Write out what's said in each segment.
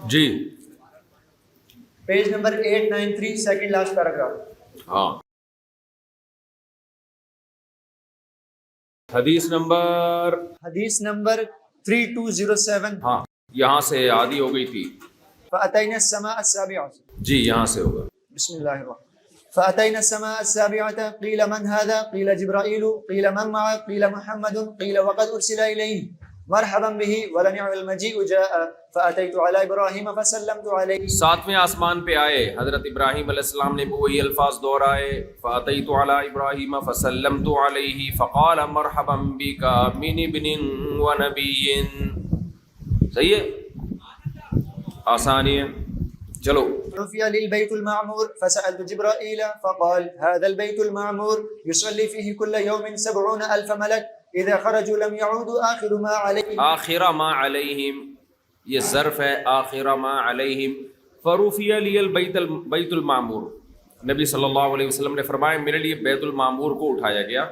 جی page number 893 second last paragraph. ہاں حدیث number 3207. ہاں یہاں سے آدھی ہو گئی تھی. فأتينا السماء السابعة. جی یہاں سے ہوگا. بسم الله الرحمن. فأتينا السماء السابعة قيل من هذا قيل جبرائيل قيل من معه قيل محمد قيل وقد أرسل إليه مرحبا به ولنعم المجيء جاء فأتيت على إبراهيم فسلمت عليه. ساتویں آسمان پہ آئے حضرت ابراہیم علیہ السلام نے بھی وہی الفاظ دہرائے. فأتيت على إبراهيم فسلمت عليه فقال مرحبا بك من ابن ونبي. صحیح ہے آسانی ہے. چلو رفع للبيت المعمور فسألت جبرائيل فقال هذا البيت المعمور يصلي فيه كل يوم 70,000 ملك إذا خرجوا لم يعودوا آخر ما عليهم. آخر ما علیہم یہ ظرف ہے. آخر ما علیہم. فرفع لی بیت المعمور. نبی صلی اللہ علیہ وسلم نے فرمایا میرے لیے بیت المعمور کو اٹھایا گیا.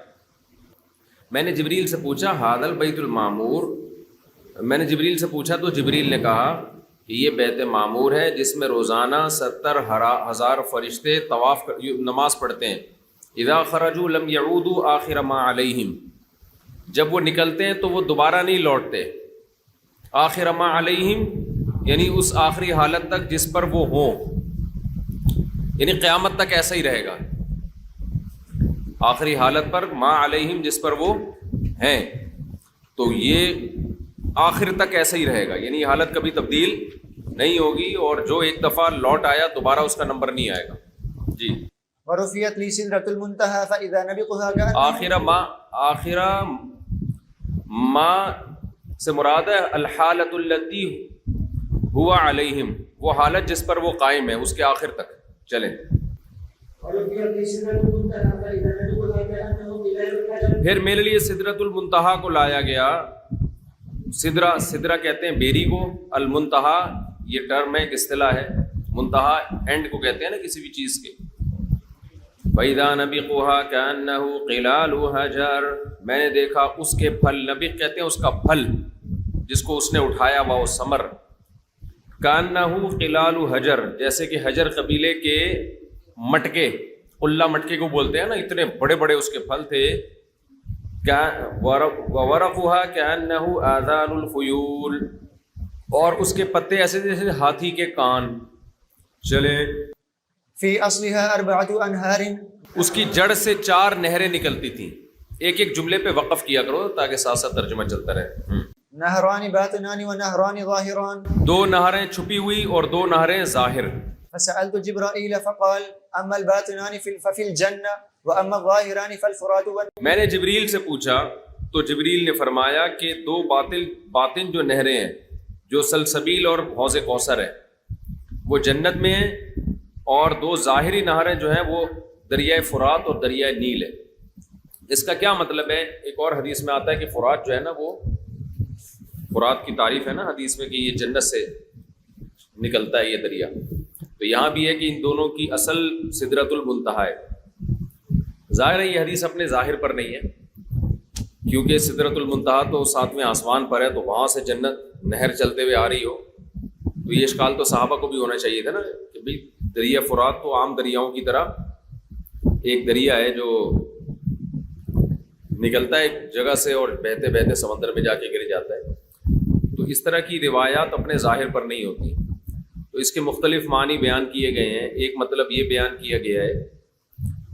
میں نے جبریل سے پوچھا هذا البیت المعمور. میں نے جبریل سے پوچھا تو جبریل نے کہا کہ یہ بیت معمور ہے جس میں روزانہ 70,000 فرشتے طواف نماز پڑھتے ہیں. اذا خرجوا لم يعودوا آخر ما علیہم. جب وہ نکلتے ہیں تو وہ دوبارہ نہیں لوٹتے. آخر ما علیہم یعنی اس آخری حالت تک جس پر وہ ہوں، یعنی قیامت تک ایسا ہی رہے گا. آخری حالت پر ما علیہم جس پر وہ ہیں تو یہ آخر تک ایسا ہی رہے گا، یعنی یہ حالت کبھی تبدیل نہیں ہوگی. اور جو ایک دفعہ لوٹ آیا دوبارہ اس کا نمبر نہیں آئے گا. جی ورفعت لي سدرة المنتهى فإذا نبقها كأنه. آخر ما سے مراد ہے الحالت التي هو علیہم، وہ حالت جس پر وہ قائم ہے اس کے آخر تک. چلیں ورفعت لي سدرة المنتهى فإذا نبقها كأنه ظلال الحجر. پھر میرے لیے سدرۃ المنتہا کو لایا گیا. سدرہ کہتے ہیں بیری کو. المنتہا یہ ٹرم ہے، ایک اصطلاح ہے. منتہا اینڈ کو کہتے ہیں نا کسی بھی چیز کے. وَإِذَا نَبِقُهَا كَأَنَّهُ قِلَالُ حَجَرٍ. میں نے دیکھا اس کے پھل، نبق کہتے ہیں اس کا پھل جس کو اس نے اٹھایا ہوا وہ ثمر. كَأَنَّهُ قِلَالُ حَجَرٍ جیسے کہ حجر قبیلے کے مٹکے، قلہ مٹکے کو بولتے ہیں نا، اتنے بڑے بڑے اس کے پھل تھے. وَوَرَقُهَا كَأَنَّهُ آذَانُ الْخُيُولِ اور اس کے پتے ایسے جیسے ہاتھی کے کان. چلے في أصلها 4 أنهار. اس کی جڑ سے 4 نہریں نکلتی تھیں. ایک ایک جملے پہ وقف کیا کرو تاکہ ساتھ ساتھ ترجمہ چلتا رہے. نهران باطنان ونهران ظاهران. 2 نہریں چھپی ہوئی اور 2 نہریں ظاہر. فسألت جبرائيل فقال أما الباطنان ففي الجنة وأما الظاهران فالفرات والنهر. میں نے جبریل سے پوچھا تو جبریل نے فرمایا کہ 2 باطن جو نہریں ہیں جو سلسبیل اور حوض کوثر ہے وہ جنت میں ہیں، اور 2 ظاہری نہریں جو ہیں وہ دریائے فرات اور دریائے نیل ہے. اس کا کیا مطلب ہے؟ ایک اور حدیث میں آتا ہے کہ فرات جو ہے نا، وہ فرات کی تعریف ہے نا حدیث میں کہ یہ جنت سے نکلتا ہے یہ دریا. تو یہاں بھی ہے کہ ان دونوں کی اصل سدرۃ المنتہا ہے. ظاہر ہے یہ حدیث اپنے ظاہر پر نہیں ہے کیونکہ سدرۃ المنتہا تو 7ویں آسمان پر ہے، تو وہاں سے جنت نہر چلتے ہوئے آ رہی ہو تو یہ اشکال تو صحابہ کو بھی ہونا چاہیے تھا نا کہ بھئی دریا فرات تو عام دریاؤں کی طرح ایک دریا ہے جو نکلتا ہے ایک جگہ سے اور بہتے بہتے سمندر میں جا کے گر جاتا ہے. تو اس طرح کی روایات اپنے ظاہر پر نہیں ہوتی. تو اس کے مختلف معنی بیان کیے گئے ہیں. ایک مطلب یہ بیان کیا گیا ہے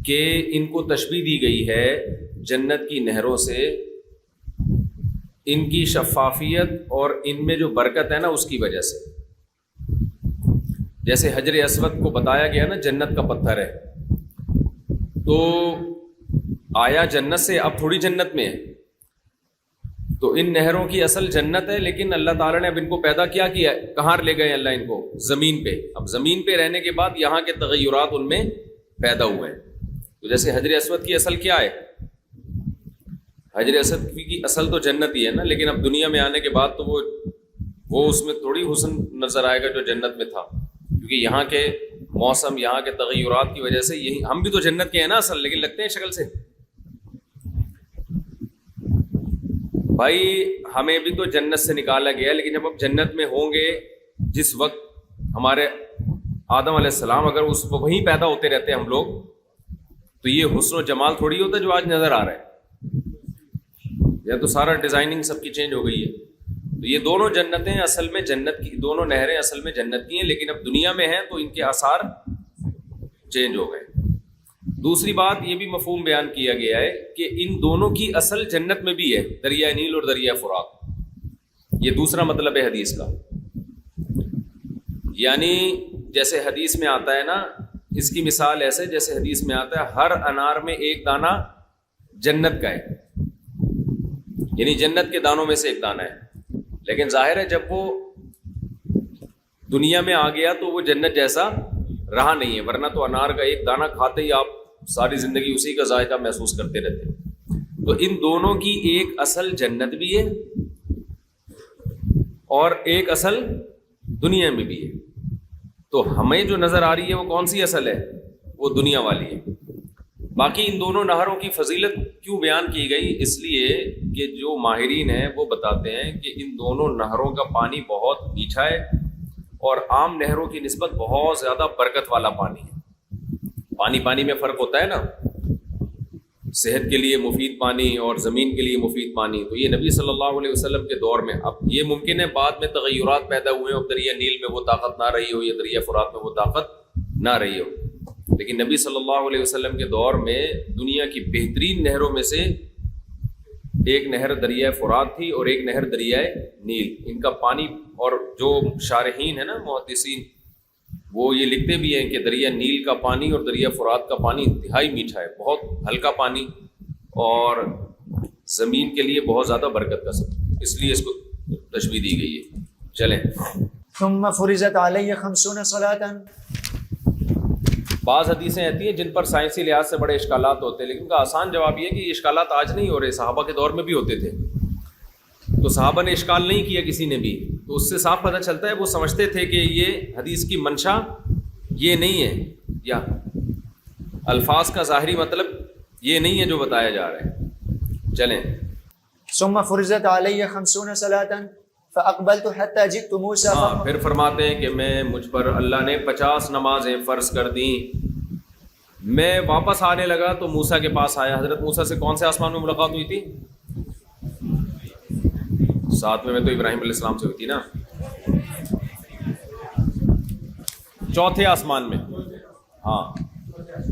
کہ ان کو تشبیہ دی گئی ہے جنت کی نہروں سے، ان کی شفافیت اور ان میں جو برکت ہے نا اس کی وجہ سے. جیسے حجر اسود کو بتایا گیا نا جنت کا پتھر ہے، تو آیا جنت سے، اب تھوڑی جنت میں ہے. تو ان نہروں کی اصل جنت ہے، لیکن اللہ تعالیٰ نے اب ان کو پیدا کیا کہاں لے گئے اللہ ان کو؟ زمین پہ. اب زمین پہ رہنے کے بعد یہاں کے تغیرات ان میں پیدا ہوئے ہیں. تو جیسے حجر اسود کی اصل کیا ہے؟ حجر اسود کی اصل تو جنت ہی ہے نا، لیکن اب دنیا میں آنے کے بعد تو وہ اس میں تھوڑی حسن نظر آئے گا جو جنت میں تھا، کیونکہ یہاں کے موسم، یہاں کے تغیرات کی وجہ سے یہی ہم بھی تو جنت کے ہیں نا اصل، لیکن لگتے ہیں شکل سے. بھائی ہمیں بھی تو جنت سے نکالا گیا، لیکن جب اب جنت میں ہوں گے، جس وقت ہمارے آدم علیہ السلام اگر اس وہیں پیدا ہوتے رہتے ہم لوگ تو یہ حسن و جمال تھوڑی ہوتا جو آج نظر آ رہا ہے. یا تو سارا ڈیزائننگ سب کی چینج ہو گئی ہے. تو یہ دونوں جنتیں اصل میں جنت کی، دونوں نہریں اصل میں جنت کی ہیں، لیکن اب دنیا میں ہیں تو ان کے آثار چینج ہو گئے. دوسری بات یہ بھی مفہوم بیان کیا گیا ہے کہ ان دونوں کی اصل جنت میں بھی ہے، دریائے نیل اور دریائے فرات. یہ دوسرا مطلب ہے حدیث کا. یعنی جیسے حدیث میں آتا ہے نا، اس کی مثال ایسے جیسے حدیث میں آتا ہے ہر انار میں ایک دانہ جنت کا ہے، یعنی جنت کے دانوں میں سے ایک دانہ ہے. لیکن ظاہر ہے جب وہ دنیا میں آ گیا تو وہ جنت جیسا رہا نہیں ہے، ورنہ تو انار کا ایک دانہ کھاتے ہی آپ ساری زندگی اسی کا ذائقہ محسوس کرتے رہتے ہیں. تو ان دونوں کی ایک اصل جنت بھی ہے اور ایک اصل دنیا میں بھی ہے. تو ہمیں جو نظر آ رہی ہے وہ کون سی اصل ہے؟ وہ دنیا والی ہے. باقی ان دونوں نہروں کی فضیلت کیوں بیان کی گئی؟ اس لیے کہ جو ماہرین ہیں وہ بتاتے ہیں کہ ان دونوں نہروں کا پانی بہت میٹھا ہے اور عام نہروں کی نسبت بہت زیادہ برکت والا پانی ہے. پانی میں فرق ہوتا ہے نا، صحت کے لیے مفید پانی اور زمین کے لیے مفید پانی. تو یہ نبی صلی اللہ علیہ وسلم کے دور میں، اب یہ ممکن ہے بعد میں تغیرات پیدا ہوئے اور دریا نیل میں وہ طاقت نہ رہی ہو یا دریا فرات میں وہ طاقت نہ رہی ہو، لیکن نبی صلی اللہ علیہ وسلم کے دور میں دنیا کی بہترین نہروں میں سے ایک نہر دریائے فرات تھی اور ایک نہر دریائے نیل. ان کا پانی، اور جو شارحین ہیں نا محدثین، وہ یہ لکھتے بھی ہیں کہ دریا نیل کا پانی اور دریا فرات کا پانی انتہائی میٹھا ہے، بہت ہلکا پانی اور زمین کے لیے بہت زیادہ برکت کا سبب، اس لیے اس کو تشبیہ دی گئی ہے. چلیں. ثم فرضت علی 50 صلاة. بعض حدیثیں آتی ہیں جن پر سائنسی لحاظ سے بڑے اشکالات ہوتے ہیں، لیکن ان کا آسان جواب یہ ہے کہ یہ اشکالات آج نہیں ہو رہے، صحابہ کے دور میں بھی ہوتے تھے. تو صحابہ نے اشکال نہیں کیا کسی نے بھی، تو اس سے صاف پتہ چلتا ہے وہ سمجھتے تھے کہ یہ حدیث کی منشا یہ نہیں ہے، یا الفاظ کا ظاہری مطلب یہ نہیں ہے جو بتایا جا رہا ہے. چلیں. ثم فرضت علی 50 صلاة فاقبلت حتى جئت موسى. ہاں، پھر فرماتے ہیں کہ مجھ پر اللہ نے 50 نمازیں فرض کر دیں. میں واپس آنے لگا تو موسیٰ کے پاس آیا. حضرت موسیٰ سے کون سے آسمان میں ملاقات ہوئی تھی؟ 7 میں تو ابراہیم علیہ السلام سے ہوئی تھی نا. 4تھے آسمان میں. ہاں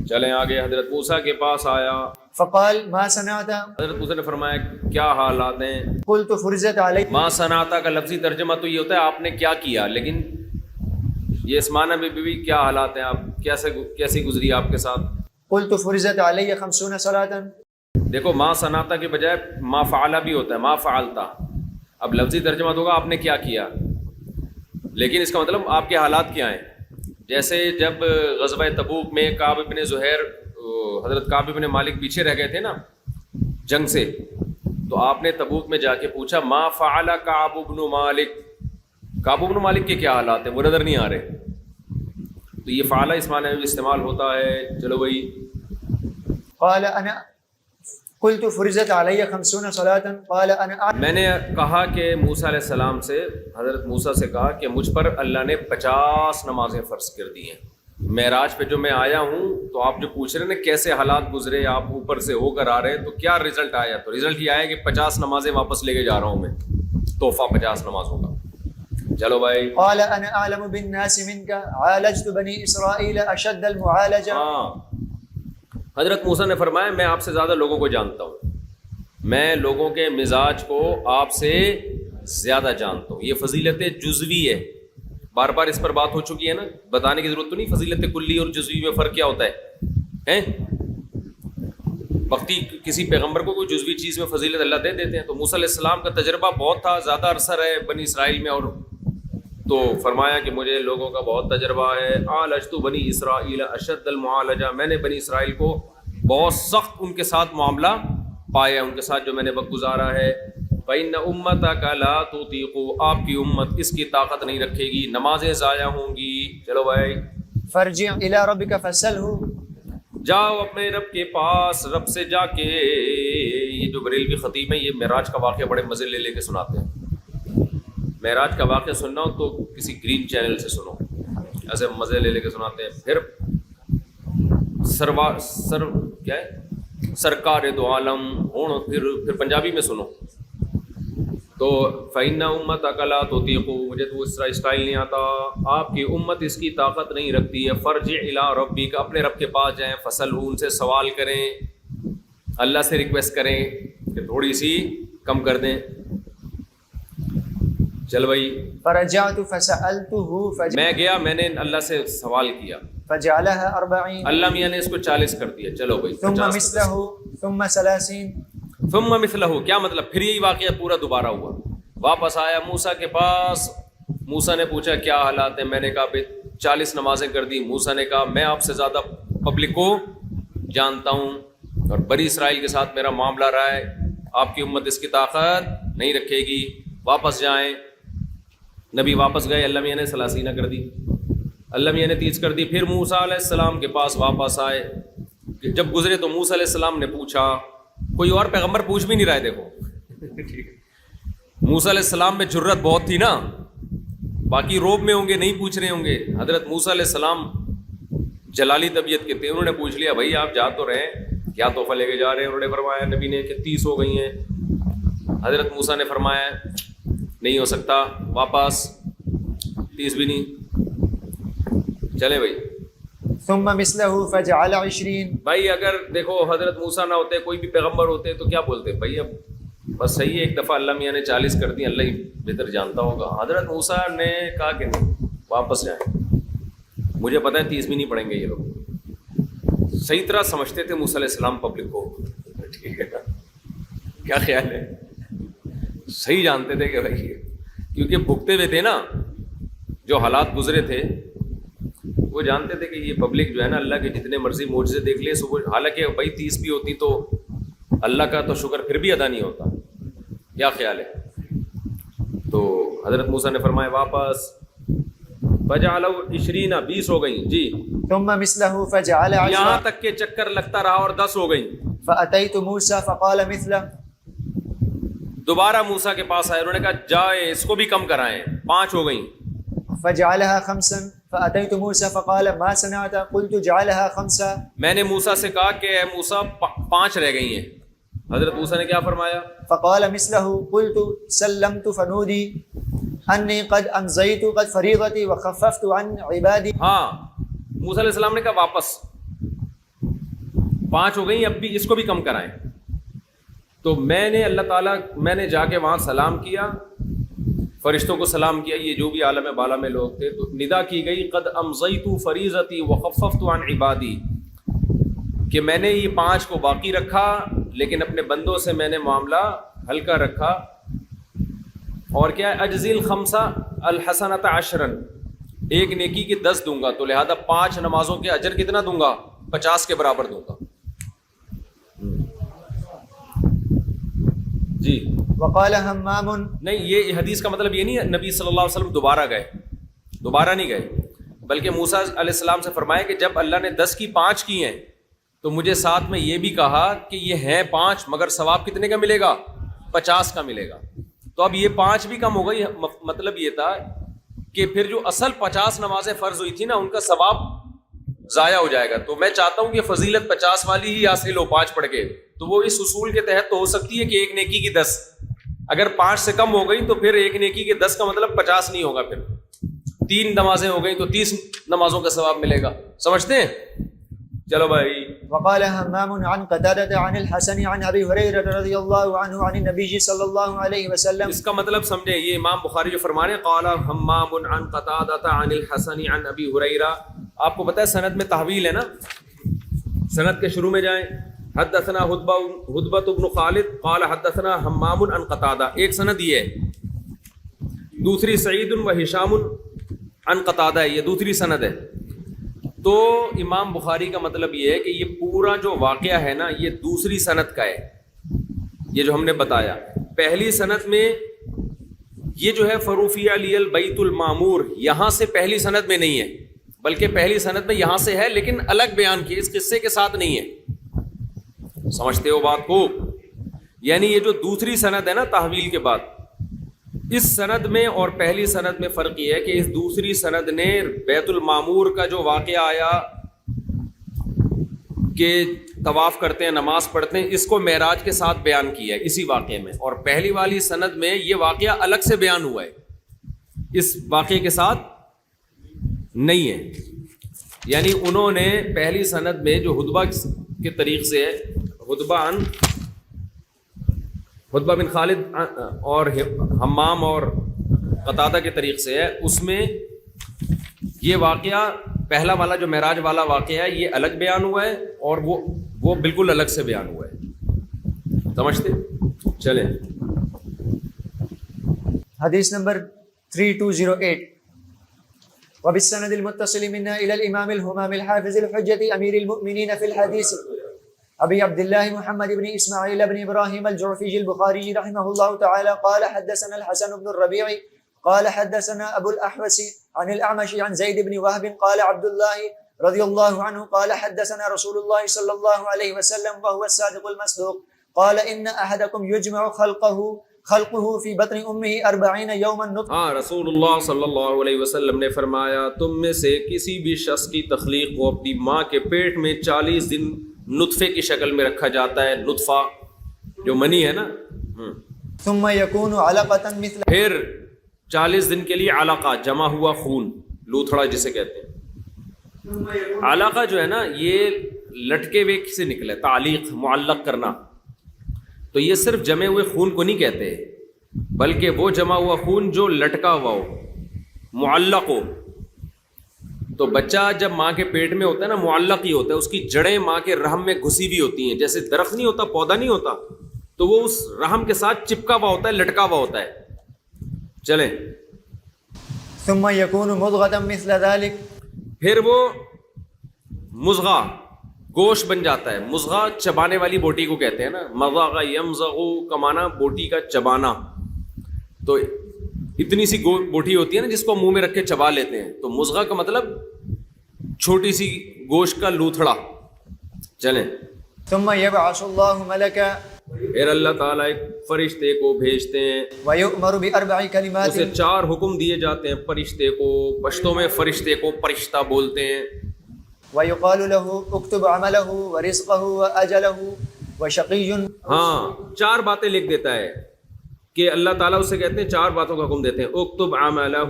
چلیں آگے. حضرت موسیٰ کے پاس آیا. فقال ما صنعت. حضرت موسیٰ نے فرمایا کیا حالات ہیں؟ قلت فرضت علی. ما صنعت کا لفظی ترجمہ تو یہ ہوتا ہے آپ نے کیا کیا، لیکن یہ اس معنی میں بھی کیا حالات ہیں، آپ کیسی گزری آپ کے ساتھ؟ قلت فرضت علی 50 صلاة. دیکھو ما صنعت کے بجائے ما فعل بھی ہوتا ہے، ما فعلتا. اب لفظی ترجمہ ہوگا آپ نے کیا کیا، لیکن اس کا مطلب آپ کے حالات کیا ہیں. جیسے جب غزوہ تبوک میں کعب بن زہیر، حضرت کعب بن مالک پیچھے رہ گئے تھے نا جنگ سے، تو آپ نے تبوک میں جا کے پوچھا ما فعل کعب بن مالک، کعب بن مالک کے کیا حالات ہیں، وہ نظر نہیں آ رہے. تو یہ فعل اس معنی میں بھی استعمال ہوتا ہے. چلو بھائی. قال انا قلت فرضت علی 50 صلاة. قال انا. میں نے کہا کہ موسیٰ علیہ السلام سے، حضرت موسیٰ سے کہا کہ مجھ پر اللہ نے 50 نمازیں فرض کر دی ہیں. معراج پہ جو میں آیا ہوں تو آپ جو پوچھ رہے ہیں کیسے حالات گزرے، آپ اوپر سے ہو کر آ رہے ہیں تو کیا رزلٹ آیا؟ تو رزلٹ یہ آیا کہ 50 نمازیں واپس لے کے جا رہا ہوں میں، تحفہ 50 نمازوں کا. چلو بھائی. قال انا اعلم بالناس منك عالجت بني اسرائيل اشد المعالجه. حضرت موسیٰ نے فرمایا میں آپ سے زیادہ لوگوں کو جانتا ہوں، میں لوگوں کے مزاج کو آپ سے زیادہ جانتا ہوں. یہ فضیلت جزوی ہے، بار بار اس پر بات ہو چکی ہے نا، بتانے کی ضرورت تو نہیں. فضیلت کلی اور جزوی میں فرق کیا ہوتا ہے؟ وقتی کسی پیغمبر کو کوئی جزوی چیز میں فضیلت اللہ دے دیتے ہیں. تو موسیٰ علیہ السلام کا تجربہ بہت تھا، زیادہ عرصہ رہے بنی اسرائیل میں، اور تو فرمایا کہ مجھے لوگوں کا بہت تجربہ ہے. عالجت بنی اسرائیل اشد المعالجہ، میں نے بنی اسرائیل کو بہت سخت ان کے ساتھ معاملہ پایا، ان کے ساتھ جو میں نے وقت گزارا ہے. فإن أمتك لا تطيق، آپ کی امت اس کی طاقت نہیں رکھے گی، نمازیں ضائع ہوں گی. چلو بھائی. فرجع إلى ربك فاسأله، جاؤ اپنے رب کے پاس، رب سے جا کے. یہ جو بریلوی خطیب ہیں یہ معراج کا واقعہ بڑے مزے لے کے سناتے ہیں. معراج کا واقعہ سننا ہو تو کسی گرین چینل سے سنو. ایسے مزے لے کے سناتے ہیں. پھر کیا ہے سرکار دو عالم ہون. پھر پنجابی میں سنو تو فَإِنَّ أُمَّتَكَ لَا تُطِيقُ, مجھے تو اس طرح اسٹائل نہیں آتا, آپ کی امت اس کی طاقت نہیں رکھتی ہے. فَارْجِعْ إِلَىٰ رَبِّكَ, اپنے رب کے پاس جائیں. فَاسْأَلْهُ, ان سے سوال کریں, اللہ سے ریکویسٹ کریں کہ تھوڑی سی کم کر دیں. چل بھائی, فرجعت فسألته میں گیا, میں نے اللہ سے سوال کیا, فجعلها 40 اللہ میاں نے اس کو 40 کر دیا. چلو بھائی, ثم 50 مثله ثم 30. ثم مثلہ, کیا مطلب؟ پھر یہی واقعہ پورا دوبارہ ہوا. واپس آیا موسیٰ کے پاس, موسیٰ نے پوچھا کیا حالات ہیں, میں نے کہا 40 نمازیں کر دی. موسیٰ نے کہا میں آپ سے زیادہ پبلک کو جانتا ہوں اور بنی اسرائیل کے ساتھ میرا معاملہ رہا ہے, آپ کی امت اس کی طاقت نہیں رکھے گی, واپس جائیں. نبی واپس گئے, اللہ میاں نے 30 کر دی, اللہ میاں نے 30 کر دی. پھر موسیٰ علیہ السلام کے پاس واپس آئے, جب گزرے تو موسیٰ علیہ السلام نے پوچھا, کوئی اور پیغمبر پوچھ بھی نہیں رہے. دیکھو موسیٰ علیہ السلام میں جرت بہت تھی نا, باقی روب میں ہوں گے, نہیں پوچھ رہے ہوں گے. حضرت موسیٰ علیہ السلام جلالی طبیعت کے تھے, انہوں نے پوچھ لیا بھائی آپ جا تو رہے ہیں, کیا تحفہ لے کے جا رہے ہیں؟ انہوں نے فرمایا نبی نے کہ 30 ہو گئی ہیں. حضرت موسیٰ نے فرمایا نہیں ہو سکتا, واپس 30 بھی نہیں. چلے بھائی, ثم مثله فجعل 20. بھائی اگر دیکھو حضرت موسیٰ نہ ہوتے, کوئی بھی پیغمبر ہوتے تو کیا بولتے بھائی اب بس صحیح ہے, ایک دفعہ اللہ میاں نے 40 کر دی, اللہ ہی بہتر جانتا ہوگا. حضرت موسیٰ نے کہا کہ نہیں, واپس جائیں, مجھے پتہ ہے 30 بھی نہیں پڑھیں گے یہ لوگ. صحیح طرح سمجھتے تھے موسیٰ علیہ السلام پبلک کو, ٹھیک ہے نا, کیا خیال ہے, صحیح جانتے تھے کہ بھائی, کیونکہ بھگتے ہوئے تھے نا, جو حالات گزرے تھے وہ جانتے تھے کہ یہ پبلک جو ہے نا اللہ کے جتنے مرضی معجزے دیکھ لے, حالانکہ بھائی 30 بھی ہوتی تو اللہ کا تو شکر پھر بھی ادا نہیں ہوتا. کیا خیال ہے؟ تو حضرت موسیٰ نے فرمایا واپس, فجعلوا 20, 20 ہو گئیں جی. ثم مثله فجعل 10. یہاں تک کہ چکر لگتا رہا اور 10 ہو گئیں. فأتيت موسى فقال مثله. دوبارہ موسیٰ کے پاس آئے, انہوں نے کہا جائے اس کو بھی کم کرائیں, 5 ہو گئیں. فجعلها 5. فأتيت موسى فقال ما صنعت؟ قلت جعلها 5. میں نے موسیٰ سے کہا کہ اے موسیٰ 5 رہ گئی ہیں. حضرت موسیٰ نے کیا فرمایا؟ فقال مثله. قلت سلمت فنودي أني قد أمضيت قد فريضتي وخففت عن عبادي. ہاں, موسیٰ علیہ السلام نے کہا واپس 5 ہو گئی, اب بھی اس کو بھی کم کرائیں. تو میں نے اللہ تعالیٰ, میں نے جا کے وہاں سلام کیا, فرشتوں کو سلام کیا, یہ جو بھی عالم بالا میں لوگ تھے, تو ندا کی گئی قد امضیت فریضتی وخففت عن عبادی, کہ میں نے یہ 5 کو باقی رکھا لیکن اپنے بندوں سے میں نے معاملہ ہلکا رکھا. اور کیا ہے, اجزی الخمسہ الحسنۃ 10, ایک نیکی کی 10 دوں گا, تو لہذا 5 نمازوں کے اجر کتنا دوں گا؟ 50 کے برابر دوں گا. جی. وقال حمام. نہیں, یہ حدیث کا مطلب یہ نہیں ہے نبی صلی اللہ علیہ وسلم دوبارہ نہیں گئے, بلکہ موسیٰ علیہ السلام سے فرمایا کہ جب اللہ نے 10 کی 5 کی ہیں تو مجھے ساتھ میں یہ بھی کہا کہ یہ ہیں 5 مگر ثواب کتنے کا ملے گا؟ 50 کا ملے گا. تو اب یہ 5 بھی کم ہو گئی. مطلب یہ تھا کہ پھر جو اصل 50 نمازیں فرض ہوئی تھی نا, ان کا ثواب ضائع ہو جائے گا. تو میں چاہتا ہوں کہ فضیلت 50 والی ہی حاصل ہو 5 پڑھ کے. تو وہ اس اصول کے تحت تو ہو سکتی ہے کہ ایک نیکی کی 10, اگر 5 سے کم ہو گئی تو پھر ایک نیکی کے 10 کا مطلب 50 نہیں ہوگا, پھر 3 نمازیں ہو گئی تو 30 نمازوں کا ثواب ملے گا. سمجھتے ہیں؟ چلو بھائی. وقال حمام عن قتادة عن الحسن عن ابي هريره رضي الله عنه عن النبي صلى الله عليه وسلم. اس کا مطلب سمجھیں, یہ امام بخاری جو فرما رہے ہیں قال حمام عن قتادة عن الحسن عن ابي هريره, آپ کو پتہ ہے سند میں تحویل ہے نا, سند کے شروع میں جائیں حدثنا حدبۃ بن خالد قال حدثنا حمام عن قتادہ, ایک سند یہ ہے, دوسری سعید و ہشام عن قتادہ ہے, یہ دوسری سند ہے. تو امام بخاری کا مطلب یہ ہے کہ یہ پورا جو واقعہ ہے نا یہ دوسری سند کا ہے, یہ جو ہم نے بتایا. پہلی سند میں یہ جو ہے فروفیہ لی البیت المعمور, یہاں سے پہلی سند میں نہیں ہے, بلکہ پہلی سند میں یہاں سے ہے لیکن الگ بیان کی, اس قصے کے ساتھ نہیں ہے. سمجھتے ہو بات کو؟ یعنی یہ جو دوسری سند ہے نا تحویل کے بعد, اس سند میں اور پہلی سند میں فرق یہ ہے کہ اس دوسری سند نے بیت المعمور کا جو واقعہ آیا کہ طواف کرتے ہیں نماز پڑھتے ہیں، اس کو معراج کے ساتھ بیان کیا ہے اسی واقعے میں، اور پہلی والی سند میں یہ واقعہ الگ سے بیان ہوا ہے، اس واقعے کے ساتھ نہیں ہے۔ یعنی انہوں نے پہلی سند میں جو خطبہ کے طریق سے ہے، خطبہ بن خالد اور حمام اور قتادہ کے طریق سے ہے، اس میں یہ واقعہ پہلا والا جو معراج والا واقعہ ہے یہ الگ بیان ہوا ہے، اور وہ بالکل الگ سے بیان ہوا ہے۔ سمجھتے؟ چلیں حدیث نمبر 3208 وبالسند المتصل منا إلى الإمام الهمام الحافظ الحجة أمير المؤمنين في الحديث أبي عبد الله محمد بن إسماعيل بن إبراهيم الجعفي البخاري رحمه الله تعالى قال حدثنا الحسن بن الربيع قال حدثنا أبو الأحوص عن الأعمش عن زيد بن وهب قال عبد الله رضي الله عنه قال حدثنا رسول الله صلى الله عليه وسلم وهو الصادق المصدوق قال إن أحدكم يجمع خلقه في بطن أمه 40 يوما نطفة۔ رسول اللہ صلی اللہ علیہ وسلم نے فرمایا تم میں سے کسی بھی شخص کی تخلیق کو اپنی ماں کے پیٹ میں 40 دن نطفے کی شکل میں رکھا جاتا ہے، نطفہ جو منی ہے نا، ثم يكون علقة مثل، پھر 40 دن کے لیے علقہ جمع ہوا خون، لوتھڑا جسے کہتے ہیں۔ علقہ جو ہے نا یہ لٹکے ہوئے سے نکلے، تعلیق معلق کرنا، تو یہ صرف جمے ہوئے خون کو نہیں کہتے، بلکہ وہ جمع ہوا خون جو لٹکا ہوا ہو، معلق ہو۔ تو بچہ جب ماں کے پیٹ میں ہوتا ہے نا معلق ہی ہوتا ہے، اس کی جڑیں ماں کے رحم میں گھسی ہوئی ہوتی ہیں، جیسے درخت نہیں ہوتا، پودا نہیں ہوتا، تو وہ اس رحم کے ساتھ چپکا ہوا ہوتا ہے، لٹکا ہوا ہوتا ہے۔ چلیں ثم يكون مضغة مثل ذلك، پھر وہ مضغہ گوشت بن جاتا ہے۔ مضغہ چبانے والی بوٹی کو کہتے ہیں نا، مضغ یمضغ کا معنی بوٹی کا چبانا، تو اتنی سی بوٹی ہوتی ہے نا جس کو منہ میں رکھ کے چبا لیتے ہیں، تو مضغہ کا مطلب چھوٹی سی گوشت کا لوتھڑا۔ چلیں ثم يبعث الله ملكا، پھر اللہ تعالیٰ ایک فرشتے کو بھیجتے ہیں، ويؤمر ب4 كلمات، اسے 4 حکم دیے جاتے ہیں فرشتے کو، پشتوں میں فرشتے کو فرشتہ بولتے ہیں، ويقال له اكتب عمله ورزقه وأجله وشقي۔ ہاں 4 باتیں لکھ دیتا ہے کہ اللہ تعالیٰ اسے کہتے ہیں 4 باتوں کا حکم دیتے ہیں، اکتب عملہ،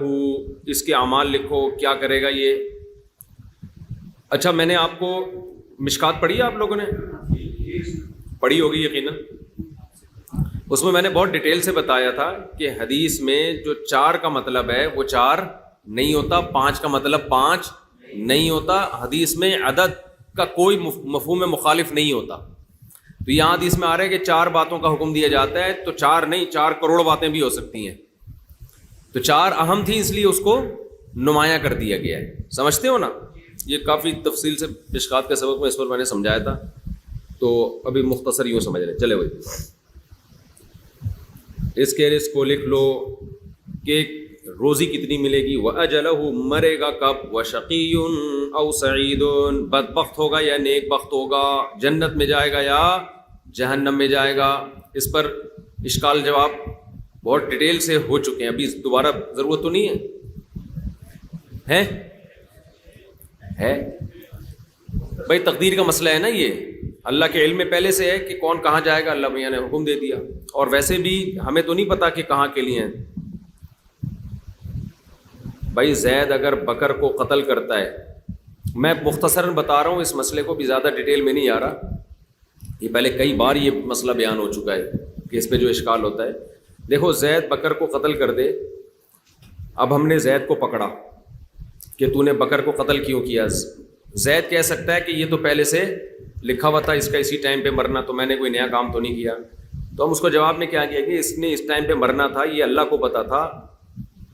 اس کے اعمال لکھو، کیا کرے گا یہ۔ اچھا میں نے آپ کو مشکات پڑھی ہے، آپ لوگوں نے پڑھی ہوگی یقیناً، اس میں نے بہت ڈیٹیل سے بتایا تھا کہ حدیث میں جو 4 کا مطلب ہے وہ 4 نہیں ہوتا، 5 کا مطلب 5 نہیں ہوتا، حدیث میں عدد کا کوئی مفہوم مخالف نہیں ہوتا۔ تو یہاں حدیث میں آ رہا ہے کہ 4 باتوں کا حکم دیا جاتا ہے، تو 4 نہیں 4 کروڑ باتیں بھی ہو سکتی ہیں، تو 4 اہم تھیں اس لیے اس کو نمایاں کر دیا گیا ہے۔ سمجھتے ہو نا؟ یہ کافی تفصیل سے مشکات کے سبق میں اس پر میں نے سمجھایا تھا، تو ابھی مختصر یوں سمجھ رہے۔ چلے بھائی اس کے اس کو لکھ لو کہ روزی کتنی ملے گی، وَأَجَلَهُ، مرے گا کب، وَشَقِيٌّ أَوْ سَعِيدٌ، بدبخت ہوگا یا نیک بخت ہوگا، جنت میں جائے گا یا جہنم میں جائے گا۔ اس پر اشکال جواب بہت ڈیٹیل سے ہو چکے ہیں، ابھی دوبارہ ضرورت تو نہیں ہے؟ بھائی تقدیر کا مسئلہ ہے نا، یہ اللہ کے علم میں پہلے سے ہے کہ کون کہاں جائے گا، اللہ میاں نے حکم دے دیا، اور ویسے بھی ہمیں تو نہیں پتا کہ کہاں کے لیے ہیں۔ بھائی زید اگر بکر کو قتل کرتا ہے، میں مختصراً بتا رہا ہوں، اس مسئلے کو بھی زیادہ ڈیٹیل میں نہیں آ رہا، یہ پہلے کئی بار یہ مسئلہ بیان ہو چکا ہے کہ اس پہ جو اشکال ہوتا ہے۔ دیکھو زید بکر کو قتل کر دے، اب ہم نے زید کو پکڑا کہ تو نے بکر کو قتل کیوں کیا، زید کہہ سکتا ہے کہ یہ تو پہلے سے لکھا ہوا تھا اس کا اسی ٹائم پہ مرنا، تو میں نے کوئی نیا کام تو نہیں کیا۔ تو ہم اس کو جواب میں کیا کیا کہ اس نے اس ٹائم پہ مرنا تھا، یہ اللہ کو پتا تھا،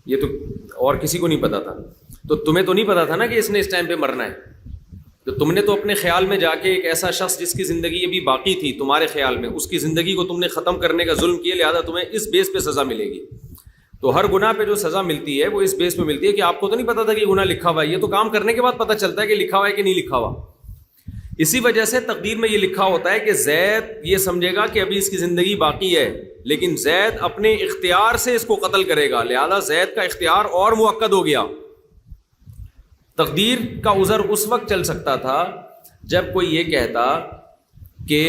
یہ تو اور کسی کو نہیں پتا تھا، تو تمہیں تو نہیں پتا تھا نا کہ اس نے اس ٹائم پہ مرنا ہے، تو تم نے تو اپنے خیال میں جا کے ایک ایسا شخص جس کی زندگی ابھی باقی تھی تمہارے خیال میں، اس کی زندگی کو تم نے ختم کرنے کا ظلم کیا، لہٰذا تمہیں اس بیس پہ سزا ملے گی۔ تو ہر گناہ پہ جو سزا ملتی ہے وہ اس بیس پہ ملتی ہے کہ آپ کو تو نہیں پتا تھا کہ گناہ لکھا ہوا ہے، یہ تو کام کرنے کے بعد پتہ چلتا ہے کہ لکھا ہوا ہے کہ نہیں لکھا ہوا۔ اسی وجہ سے تقدیر میں یہ لکھا ہوتا ہے کہ زید یہ سمجھے گا کہ ابھی اس کی زندگی باقی ہے، لیکن زید اپنے اختیار سے اس کو قتل کرے گا، لہذا زید کا اختیار اور مؤکد ہو گیا۔ تقدیر کا عذر اس وقت چل سکتا تھا جب کوئی یہ کہتا کہ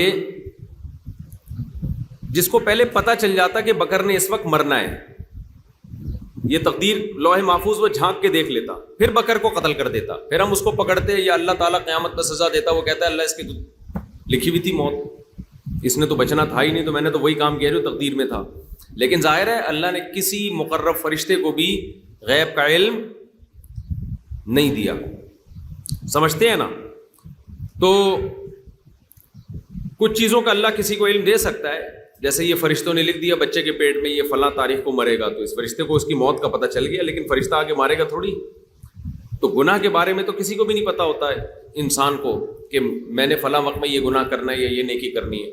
جس کو پہلے پتہ چل جاتا کہ بکر نے اس وقت مرنا ہے، یہ تقدیر لوح محفوظ وہ جھانک کے دیکھ لیتا، پھر بکر کو قتل کر دیتا، پھر ہم اس کو پکڑتے یا اللہ تعالیٰ قیامت میں سزا دیتا، وہ کہتا ہے اللہ اس کی لکھی ہوئی تھی موت، اس نے تو بچنا تھا ہی نہیں، تو میں نے تو وہی کام کیا جو تقدیر میں تھا۔ لیکن ظاہر ہے اللہ نے کسی مقرب فرشتے کو بھی غیب کا علم نہیں دیا، سمجھتے ہیں نا؟ تو کچھ چیزوں کا اللہ کسی کو علم دے سکتا ہے، جیسے یہ فرشتوں نے لکھ دیا بچے کے پیٹ میں یہ فلاں تاریخ کو مرے گا، تو اس فرشتے کو اس کی موت کا پتہ چل گیا، لیکن فرشتہ آگے مارے گا تھوڑی۔ تو گناہ کے بارے میں تو کسی کو بھی نہیں پتہ ہوتا ہے انسان کو کہ میں نے فلاں وقت میں یہ گناہ کرنا ہے یا یہ نیکی کرنی ہے۔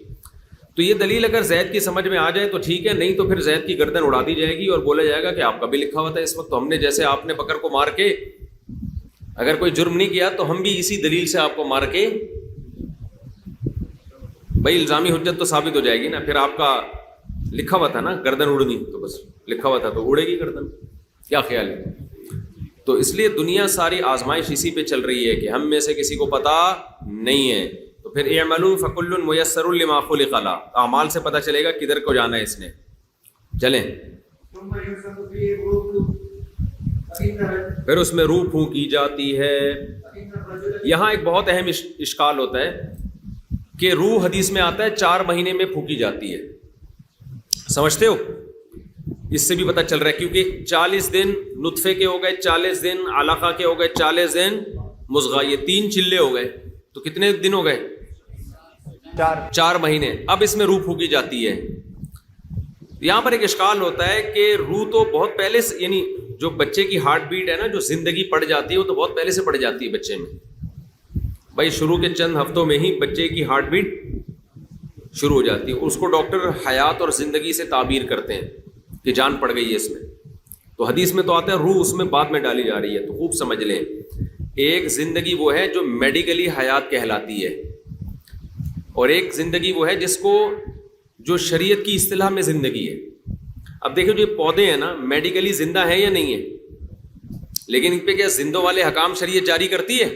تو یہ دلیل اگر زید کی سمجھ میں آ جائے تو ٹھیک ہے، نہیں تو پھر زید کی گردن اڑا دی جائے گی اور بولا جائے گا کہ آپ کا بھی لکھا ہوا تھا اس وقت، تو ہم نے جیسے آپ نے بکر کو مار کے اگر کوئی جرم نہیں کیا تو ہم بھی اسی دلیل سے آپ کو مار کے، بھائی الزامی حجت تو ثابت ہو جائے گی نا، پھر آپ کا لکھا ہوا تھا نا گردن اڑنی، تو بس لکھا ہوا تھا تو اڑے گی گردن، کیا خیال ہے؟ تو اس لیے دنیا ساری آزمائش اسی پہ چل رہی ہے کہ ہم میں سے کسی کو پتہ نہیں ہے، تو پھر اعملوا فکل میسر لما خلق له، اعمال سے پتہ چلے گا کدھر کو جانا ہے اس نے۔ چلیں، پھر اس میں روح پھونکی جاتی ہے۔ یہاں ایک بہت اہم اشکال ہوتا ہے کہ روح حدیث میں آتا ہے 4 مہینے میں پھونکی جاتی ہے، سمجھتے ہو؟ اس سے بھی پتہ چل رہا ہے کیونکہ 40 دن نطفے کے ہو گئے، 40 دن علقہ کے ہو گئے، 40 دن مضغہ، یہ 3 چلے ہو گئے، تو کتنے دن ہو گئے؟ 4 مہینے۔ اب اس میں روح پھونکی جاتی ہے۔ یہاں پر ایک اشکال ہوتا ہے کہ روح تو بہت پہلے سے، یعنی جو بچے کی ہارٹ بیٹ ہے نا، جو زندگی پڑ جاتی ہے وہ تو بہت پہلے سے پڑ جاتی ہے بچے میں، بھائی شروع کے چند ہفتوں میں ہی بچے کی ہارٹ بیٹ شروع ہو جاتی ہے، اس کو ڈاکٹر حیات اور زندگی سے تعبیر کرتے ہیں کہ جان پڑ گئی ہے اس میں۔ تو حدیث میں تو آتا ہے روح اس میں بعد میں ڈالی جا رہی ہے، تو خوب سمجھ لیں، ایک زندگی وہ ہے جو میڈیکلی حیات کہلاتی ہے، اور ایک زندگی وہ ہے جس کو جو شریعت کی اصطلاح میں زندگی ہے۔ اب دیکھیں جو پودے ہیں نا، میڈیکلی زندہ ہیں یا نہیں ہیں، لیکن ان پہ کیا زندوں والے حکام شریعت جاری کرتی ہے؟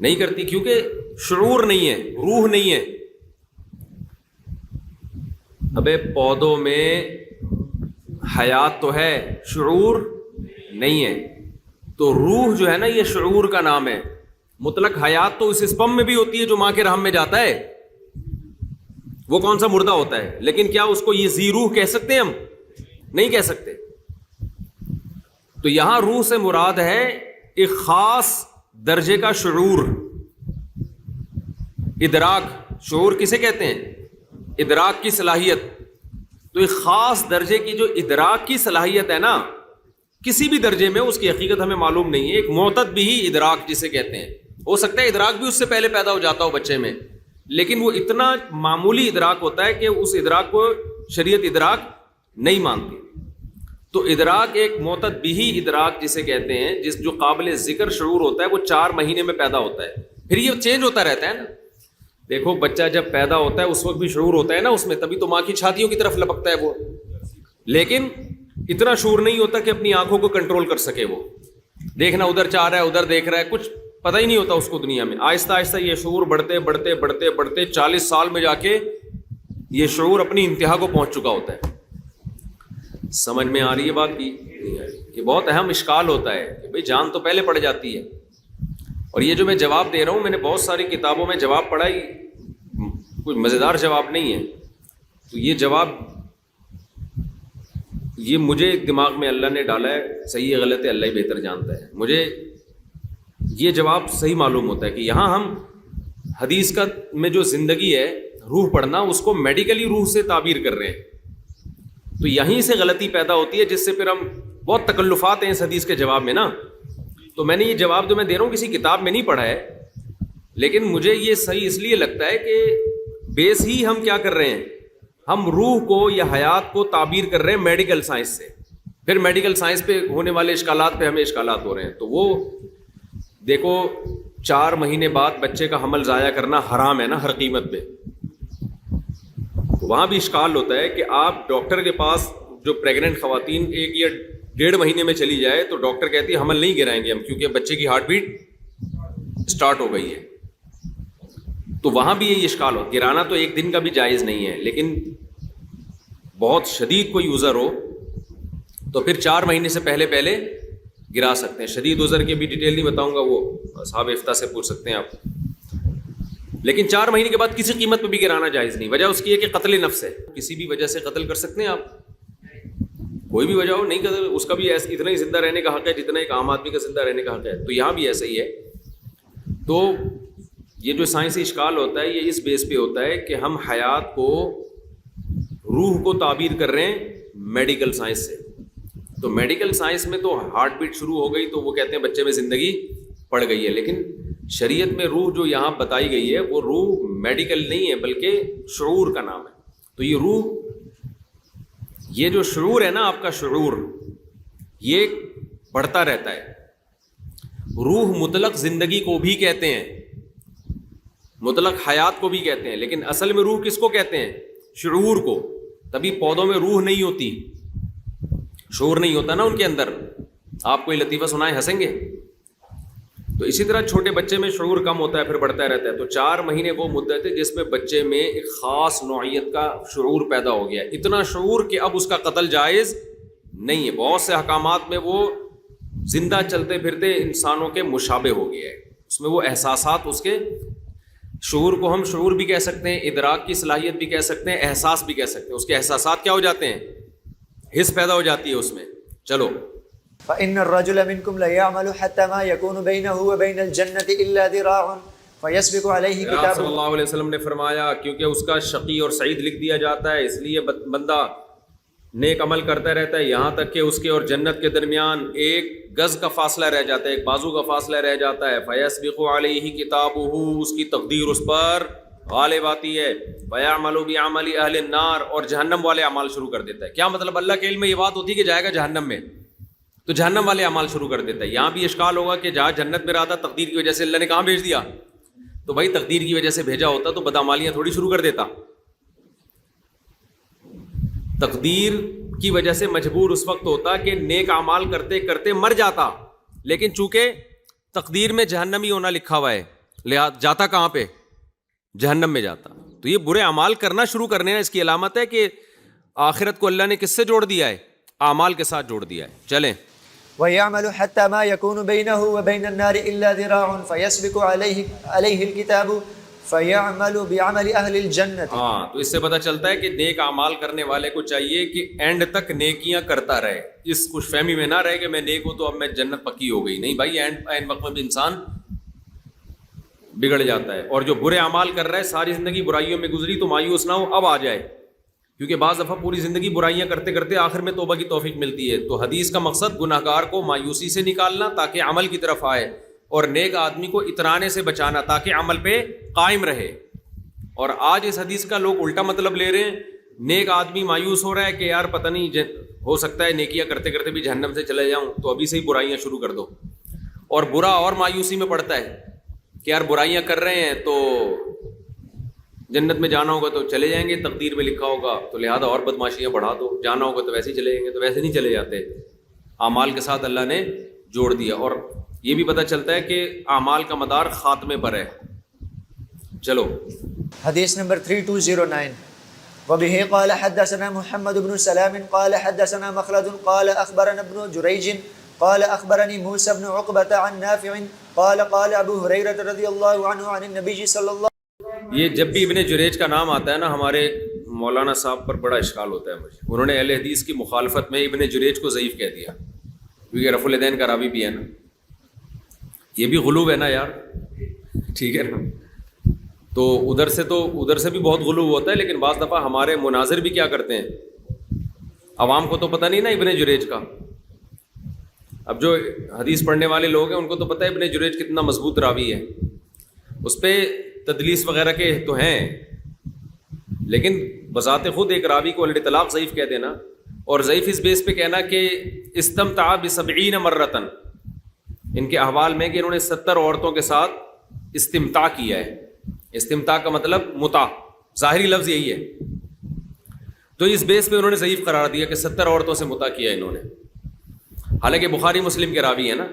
نہیں کرتی، کیونکہ شعور نہیں ہے، روح نہیں ہے۔ ابے پودوں میں حیات تو ہے، شعور نہیں ہے، تو روح جو ہے نا یہ شعور کا نام ہے۔ مطلق حیات تو اس اسپم میں بھی ہوتی ہے جو ماں کے رحم میں جاتا ہے، وہ کون سا مردہ ہوتا ہے، لیکن کیا اس کو یہ ذی روح کہہ سکتے ہیں؟ ہم نہیں کہہ سکتے۔ تو یہاں روح سے مراد ہے ایک خاص درجے کا شعور، ادراک۔ شعور کسے کہتے ہیں؟ ادراک کی صلاحیت۔ تو ایک خاص درجے کی جو ادراک کی صلاحیت ہے نا، کسی بھی درجے میں اس کی حقیقت ہمیں معلوم نہیں ہے، ایک معتد بھی ادراک جسے کہتے ہیں، ہو سکتا ہے ادراک بھی اس سے پہلے پیدا ہو جاتا ہو بچے میں، لیکن وہ اتنا معمولی ادراک ہوتا ہے کہ اس ادراک کو شریعت ادراک نہیں مانتی۔ تو ادراک ایک معتد بھی ادراک جسے کہتے ہیں، جس جو قابل ذکر شعور ہوتا ہے، وہ 4 مہینے میں پیدا ہوتا ہے، پھر یہ چینج ہوتا رہتا ہے نا۔ دیکھو بچہ جب پیدا ہوتا ہے اس وقت بھی شعور ہوتا ہے نا اس میں، تبھی تو ماں کی چھاتیوں کی طرف لپکتا ہے وہ، لیکن اتنا شعور نہیں ہوتا کہ اپنی آنکھوں کو کنٹرول کر سکے، وہ دیکھنا ادھر چاہ رہا ہے ادھر دیکھ رہا ہے، کچھ پتہ ہی نہیں ہوتا اس کو دنیا میں۔ آہستہ آہستہ یہ شعور بڑھتے بڑھتے بڑھتے بڑھتے 40 سال میں جا کے یہ شعور اپنی انتہا کو پہنچ چکا ہوتا ہے۔ سمجھ میں آ رہی ہے بات کی؟ یہ بہت اہم اشکال ہوتا ہے کہ بھئی جان تو پہلے پڑ جاتی ہے، اور یہ جو میں جواب دے رہا ہوں میں نے بہت ساری کتابوں میں جواب پڑھا ہی، کوئی مزیدار جواب نہیں ہے، تو یہ جواب یہ مجھے دماغ میں اللہ نے ڈالا ہے، صحیح ہے غلط ہے اللہ ہی بہتر جانتا ہے، مجھے یہ جواب صحیح معلوم ہوتا ہے کہ یہاں ہم حدیث کا میں جو زندگی ہے روح پڑھنا، اس کو میڈیکلی روح سے تعبیر کر رہے ہیں، تو یہیں سے غلطی پیدا ہوتی ہے، جس سے پھر ہم بہت تکلفات ہیں اس حدیث کے جواب میں نا۔ تو میں نے یہ جواب جو میں دے رہا ہوں کسی کتاب میں نہیں پڑھا ہے، لیکن مجھے یہ صحیح اس لیے لگتا ہے کہ بیس ہی ہم کیا کر رہے ہیں، ہم روح کو یا حیات کو تعبیر کر رہے ہیں میڈیکل سائنس سے، پھر میڈیکل سائنس پہ ہونے والے اشکالات پہ ہمیں اشکالات ہو رہے ہیں۔ تو وہ دیکھو 4 مہینے بعد بچے کا حمل ضائع کرنا حرام ہے نا ہر قیمت پہ. وہاں بھی اشکال ہوتا ہے کہ آپ ڈاکٹر کے پاس جو پریگننٹ خواتین 1 یا 1.5 مہینے میں چلی جائے تو ڈاکٹر کہتی ہے حمل نہیں گرائیں گے ہم کیونکہ بچے کی ہارٹ بیٹ اسٹارٹ ہو گئی ہے. تو وہاں بھی یہی اشکال ہو. گرانا تو 1 دن کا بھی جائز نہیں ہے, لیکن بہت شدید کوئی عذر ہو تو پھر 4 مہینے سے پہلے گرا سکتے ہیں. شدید عذر کی بھی ڈیٹیل نہیں بتاؤں گا, وہ اصحاب افتاء سے پوچھ سکتے ہیں آپ. لیکن 4 مہینے کے بعد کسی قیمت پہ بھی گرانا جائز نہیں. وجہ اس کی ہے کہ قتل نفس ہے, کسی بھی وجہ سے قتل کر سکتے ہیں آپ, کوئی بھی وجہ ہو نہیں قتل, اس کا بھی اتنا ہی زندہ رہنے کا حق ہے جتنا ایک عام آدمی کا زندہ رہنے کا حق ہے. تو یہاں بھی ایسا ہی ہے. تو یہ جو سائنسی اشکال ہوتا ہے یہ اس بیس پہ ہوتا ہے کہ ہم حیات کو, روح کو تعبیر کر رہے ہیں میڈیکل سائنس سے. تو میڈیکل سائنس میں تو ہارٹ بیٹ شروع ہو گئی تو وہ کہتے ہیں بچے میں زندگی پڑ گئی ہے. لیکن شریعت میں روح جو یہاں بتائی گئی ہے وہ روح میڈیکل نہیں ہے بلکہ شعور کا نام ہے. تو یہ روح, یہ جو شعور ہے نا آپ کا شعور, یہ بڑھتا رہتا ہے. روح مطلق زندگی کو بھی کہتے ہیں, مطلق حیات کو بھی کہتے ہیں, لیکن اصل میں روح کس کو کہتے ہیں؟ شعور کو. تبھی پودوں میں روح نہیں ہوتی, شعور نہیں ہوتا نا ان کے اندر. آپ کوئی لطیفہ سنائے ہنسیں گے. تو اسی طرح چھوٹے بچے میں شعور کم ہوتا ہے پھر بڑھتا رہتا ہے. تو 4 مہینے وہ مدت ہے جس میں بچے میں ایک خاص نوعیت کا شعور پیدا ہو گیا ہے, اتنا شعور کہ اب اس کا قتل جائز نہیں ہے. بہت سے احکامات میں وہ زندہ چلتے پھرتے انسانوں کے مشابہ ہو گیا ہے. اس میں وہ احساسات, اس کے شعور کو ہم شعور بھی کہہ سکتے ہیں, ادراک کی صلاحیت بھی کہہ سکتے ہیں, احساس بھی کہہ سکتے ہیں. اس کے احساسات کیا ہو جاتے ہیں؟ حس پیدا ہو جاتی ہے اس میں. چلو. فإن الرجل منكم ليعمل حتى ما يكون بينه وبين الجنة إلا ذراع فيسبق عليه آپ كتابه. صلی اللہ علیہ وسلم نے فرمایا کیونکہ اس کا شقی اور سعید لکھ دیا جاتا ہے, اس لیے بندہ نیک عمل کرتا رہتا ہے یہاں تک کہ اس کے اور جنت کے درمیان 1 گز کا فاصلہ رہ جاتا ہے, 1 بازو کا فاصلہ رہ جاتا ہے. فیسبق علیہ کتابہ, اس کی تقدیر اس پر غالب آتی ہے. فیعمل بعمل اہل النار, اور جہنم والے اعمال شروع کر دیتا ہے. کیا مطلب؟ اللہ کے علم میں یہ بات ہوتی ہے کہ جائے گا جہنم میں تو جہنم والے اعمال شروع کر دیتا ہے. یہاں بھی اشکال ہوگا کہ جہاں جنت میں رہا تھا تقدیر کی وجہ سے اللہ نے کہاں بھیج دیا؟ تو بھائی تقدیر کی وجہ سے بھیجا ہوتا تو بدعمالیاں تھوڑی شروع کر دیتا. تقدیر کی وجہ سے مجبور اس وقت ہوتا کہ نیک اعمال کرتے کرتے مر جاتا, لیکن چونکہ تقدیر میں جہنمی ہونا لکھا ہوا ہے لہذا جاتا کہاں پہ؟ جہنم میں جاتا. تو یہ برے اعمال کرنا شروع کرنے ہیں, اس کی علامت ہے کہ آخرت کو اللہ نے کس سے جوڑ دیا ہے؟ اعمال کے ساتھ جوڑ دیا ہے. چلیں. ويعمل حتى ما يكون بينه وبين النار إلا ذراع فيسبق عليه الكتاب فيعمل بعمل أهل الجنة. ہاں, تو اس سے پتہ چلتا ہے کہ نیک اعمال کرنے والے کو چاہیے کہ اینڈ تک نیکیاں کرتا رہے, اس خوش فہمی میں نہ رہے کہ میں نیک ہوں تو اب میں جنت پکی ہو گئی. نہیں بھائی, اینڈ وقت میں بھی انسان بگڑ جاتا ہے. اور جو برے اعمال کر رہا ہے ساری زندگی برائیوں میں گزری تو مایوس نہ ہو, اب آ جائے, کیونکہ بعض دفعہ پوری زندگی برائیاں کرتے کرتے آخر میں توبہ کی توفیق ملتی ہے. تو حدیث کا مقصد گناہ گار کو مایوسی سے نکالنا تاکہ عمل کی طرف آئے, اور نیک آدمی کو اترانے سے بچانا تاکہ عمل پہ قائم رہے. اور آج اس حدیث کا لوگ الٹا مطلب لے رہے ہیں. نیک آدمی مایوس ہو رہا ہے کہ یار پتہ نہیں ہو سکتا ہے نیکیاں کرتے کرتے بھی جہنم سے چلے جاؤں, تو ابھی سے ہی برائیاں شروع کر دو. اور برا اور مایوسی میں پڑتا ہے کہ یار برائیاں کر رہے ہیں تو جنت میں جانا ہوگا تو چلے جائیں گے, تقدیر میں لکھا ہوگا تو لہذا اور بدماشیاں بڑھا دو, جانا ہوگا تو ویسے ہی چلے جائیں گے, تو ویسے نہیں چلے جاتے. اعمال کے ساتھ اللہ نے جوڑ دیا. اور یہ بھی پتہ چلتا ہے کہ اعمال کا مدار خاتمے پر ہے. چلو. حدیث نمبر 3209. وبه قال حدثنا محمد بن سلام قال حدثنا مخلد قال أخبرنا ابن جريج قال أخبرني موسى بن عقبة عن نافع قال قال أبو هريرة رضي الله عنه عن النبي صلى الله. یہ جب بھی ابن جریج کا نام آتا ہے نا ہمارے مولانا صاحب پر بڑا اشکال ہوتا ہے مجھے. انہوں نے اہل حدیث کی مخالفت میں ابن جریج کو ضعیف کہہ دیا, کیونکہ رفع الیدین کا راوی بھی ہے نا. یہ بھی غلو ہے نا یار, ٹھیک ہے نا. تو ادھر سے بھی بہت غلو ہوتا ہے, لیکن بعض دفعہ ہمارے مناظر بھی کیا کرتے ہیں, عوام کو تو پتہ نہیں نا ابن جریج کا. اب جو حدیث پڑھنے والے لوگ ہیں ان کو تو پتہ ہے ابن جریج کتنا مضبوط راوی ہے, اس پہ تدلیس وغیرہ کے تو ہیں, لیکن بذات خود ایک راوی کو الاطلاق ضعیف کہہ دینا, اور ضعیف اس بیس پہ کہنا کہ استمتع ب70 مرتن, ان کے احوال میں کہ انہوں نے 70 عورتوں کے ساتھ استمتاع کیا ہے. استمتاع کا مطلب متع، ظاہری لفظ یہی ہے. تو اس بیس پہ انہوں نے ضعیف قرار دیا کہ 70 عورتوں سے متع کیا انہوں نے، حالانکہ بخاری مسلم کے راوی ہیں نا.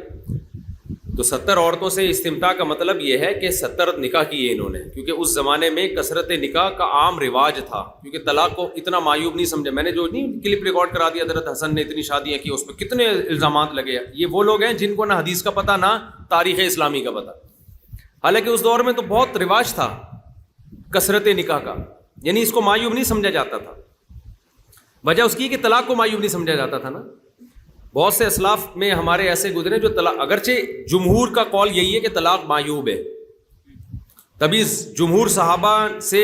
تو 70 عورتوں سے استمتاع کا مطلب یہ ہے کہ 70 نکاح کیے انہوں نے، کیونکہ اس زمانے میں کثرت نکاح کا عام رواج تھا، کیونکہ طلاق کو اتنا معیوب نہیں سمجھا. میں نے جو نہیں کلپ ریکارڈ کرا دیا حضرت حسن نے اتنی شادیاں کی، اس پہ کتنے الزامات لگے. یہ وہ لوگ ہیں جن کو نہ حدیث کا پتہ نہ تاریخ اسلامی کا پتہ. حالانکہ اس دور میں تو بہت رواج تھا کثرت نکاح کا، یعنی اس کو معیوب نہیں سمجھا جاتا تھا. وجہ اس کی کہ طلاق کو معیوب نہیں سمجھا جاتا تھا نا. بہت سے اسلاف میں ہمارے ایسے گزرے جو طلاق، اگرچہ جمہور کا قول یہی ہے کہ طلاق معیوب ہے، تبھی جمہور صحابہ سے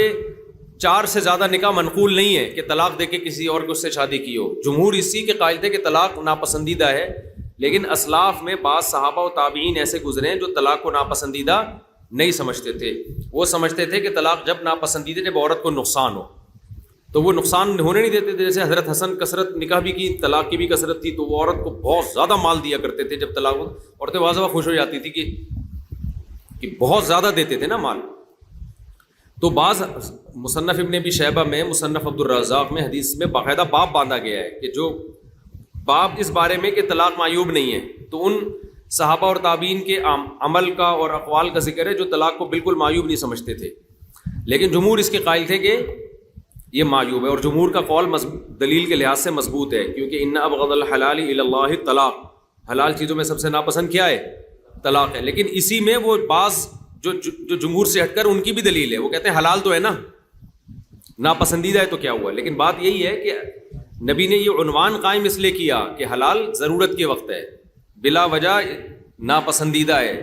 4 سے زیادہ نکاح منقول نہیں ہے کہ طلاق دے کے کسی اور کو اس سے شادی کی ہو. جمہور اسی کے قائل تھے کہ طلاق ناپسندیدہ ہے، لیکن اسلاف میں بعض صحابہ و تابعین ایسے گزرے ہیں جو طلاق کو ناپسندیدہ نہیں سمجھتے تھے. وہ سمجھتے تھے کہ طلاق جب ناپسندیدہ، جب عورت کو نقصان ہو تو وہ نقصان ہونے نہیں دیتے تھے. جیسے حضرت حسن کثرت نکاح بھی کی، طلاق کی بھی کثرت تھی، تو وہ عورت کو بہت زیادہ مال دیا کرتے تھے. جب طلاق ہو عورتیں واضح خوش ہو جاتی تھی کہ بہت زیادہ دیتے تھے نا مال. تو بعض مصنف ابن ابی شیبہ میں، مصنف عبد الرزاق میں حدیث میں باقاعدہ باب باندھا گیا ہے کہ جو باب اس بارے میں کہ طلاق معیوب نہیں ہے، تو ان صحابہ اور تابعین کے عمل کا اور اقوال کا ذکر ہے جو طلاق کو بالکل معیوب نہیں سمجھتے تھے. لیکن جمہور اس کے قائل تھے کہ یہ معیوب ہے، اور جمہور کا قول دلیل کے لحاظ سے مضبوط ہے، کیونکہ ان ابغض الحلال الی اللہ طلاق، حلال چیزوں میں سب سے ناپسند کیا ہے؟ طلاق ہے. لیکن اسی میں وہ بعض جو جمہور سے ہٹ کر ان کی بھی دلیل ہے، وہ کہتے ہیں حلال تو ہے نا، ناپسندیدہ ہے تو کیا ہوا. لیکن بات یہی ہے کہ نبی نے یہ عنوان قائم اس لیے کیا کہ حلال ضرورت کے وقت ہے، بلا وجہ ناپسندیدہ ہے.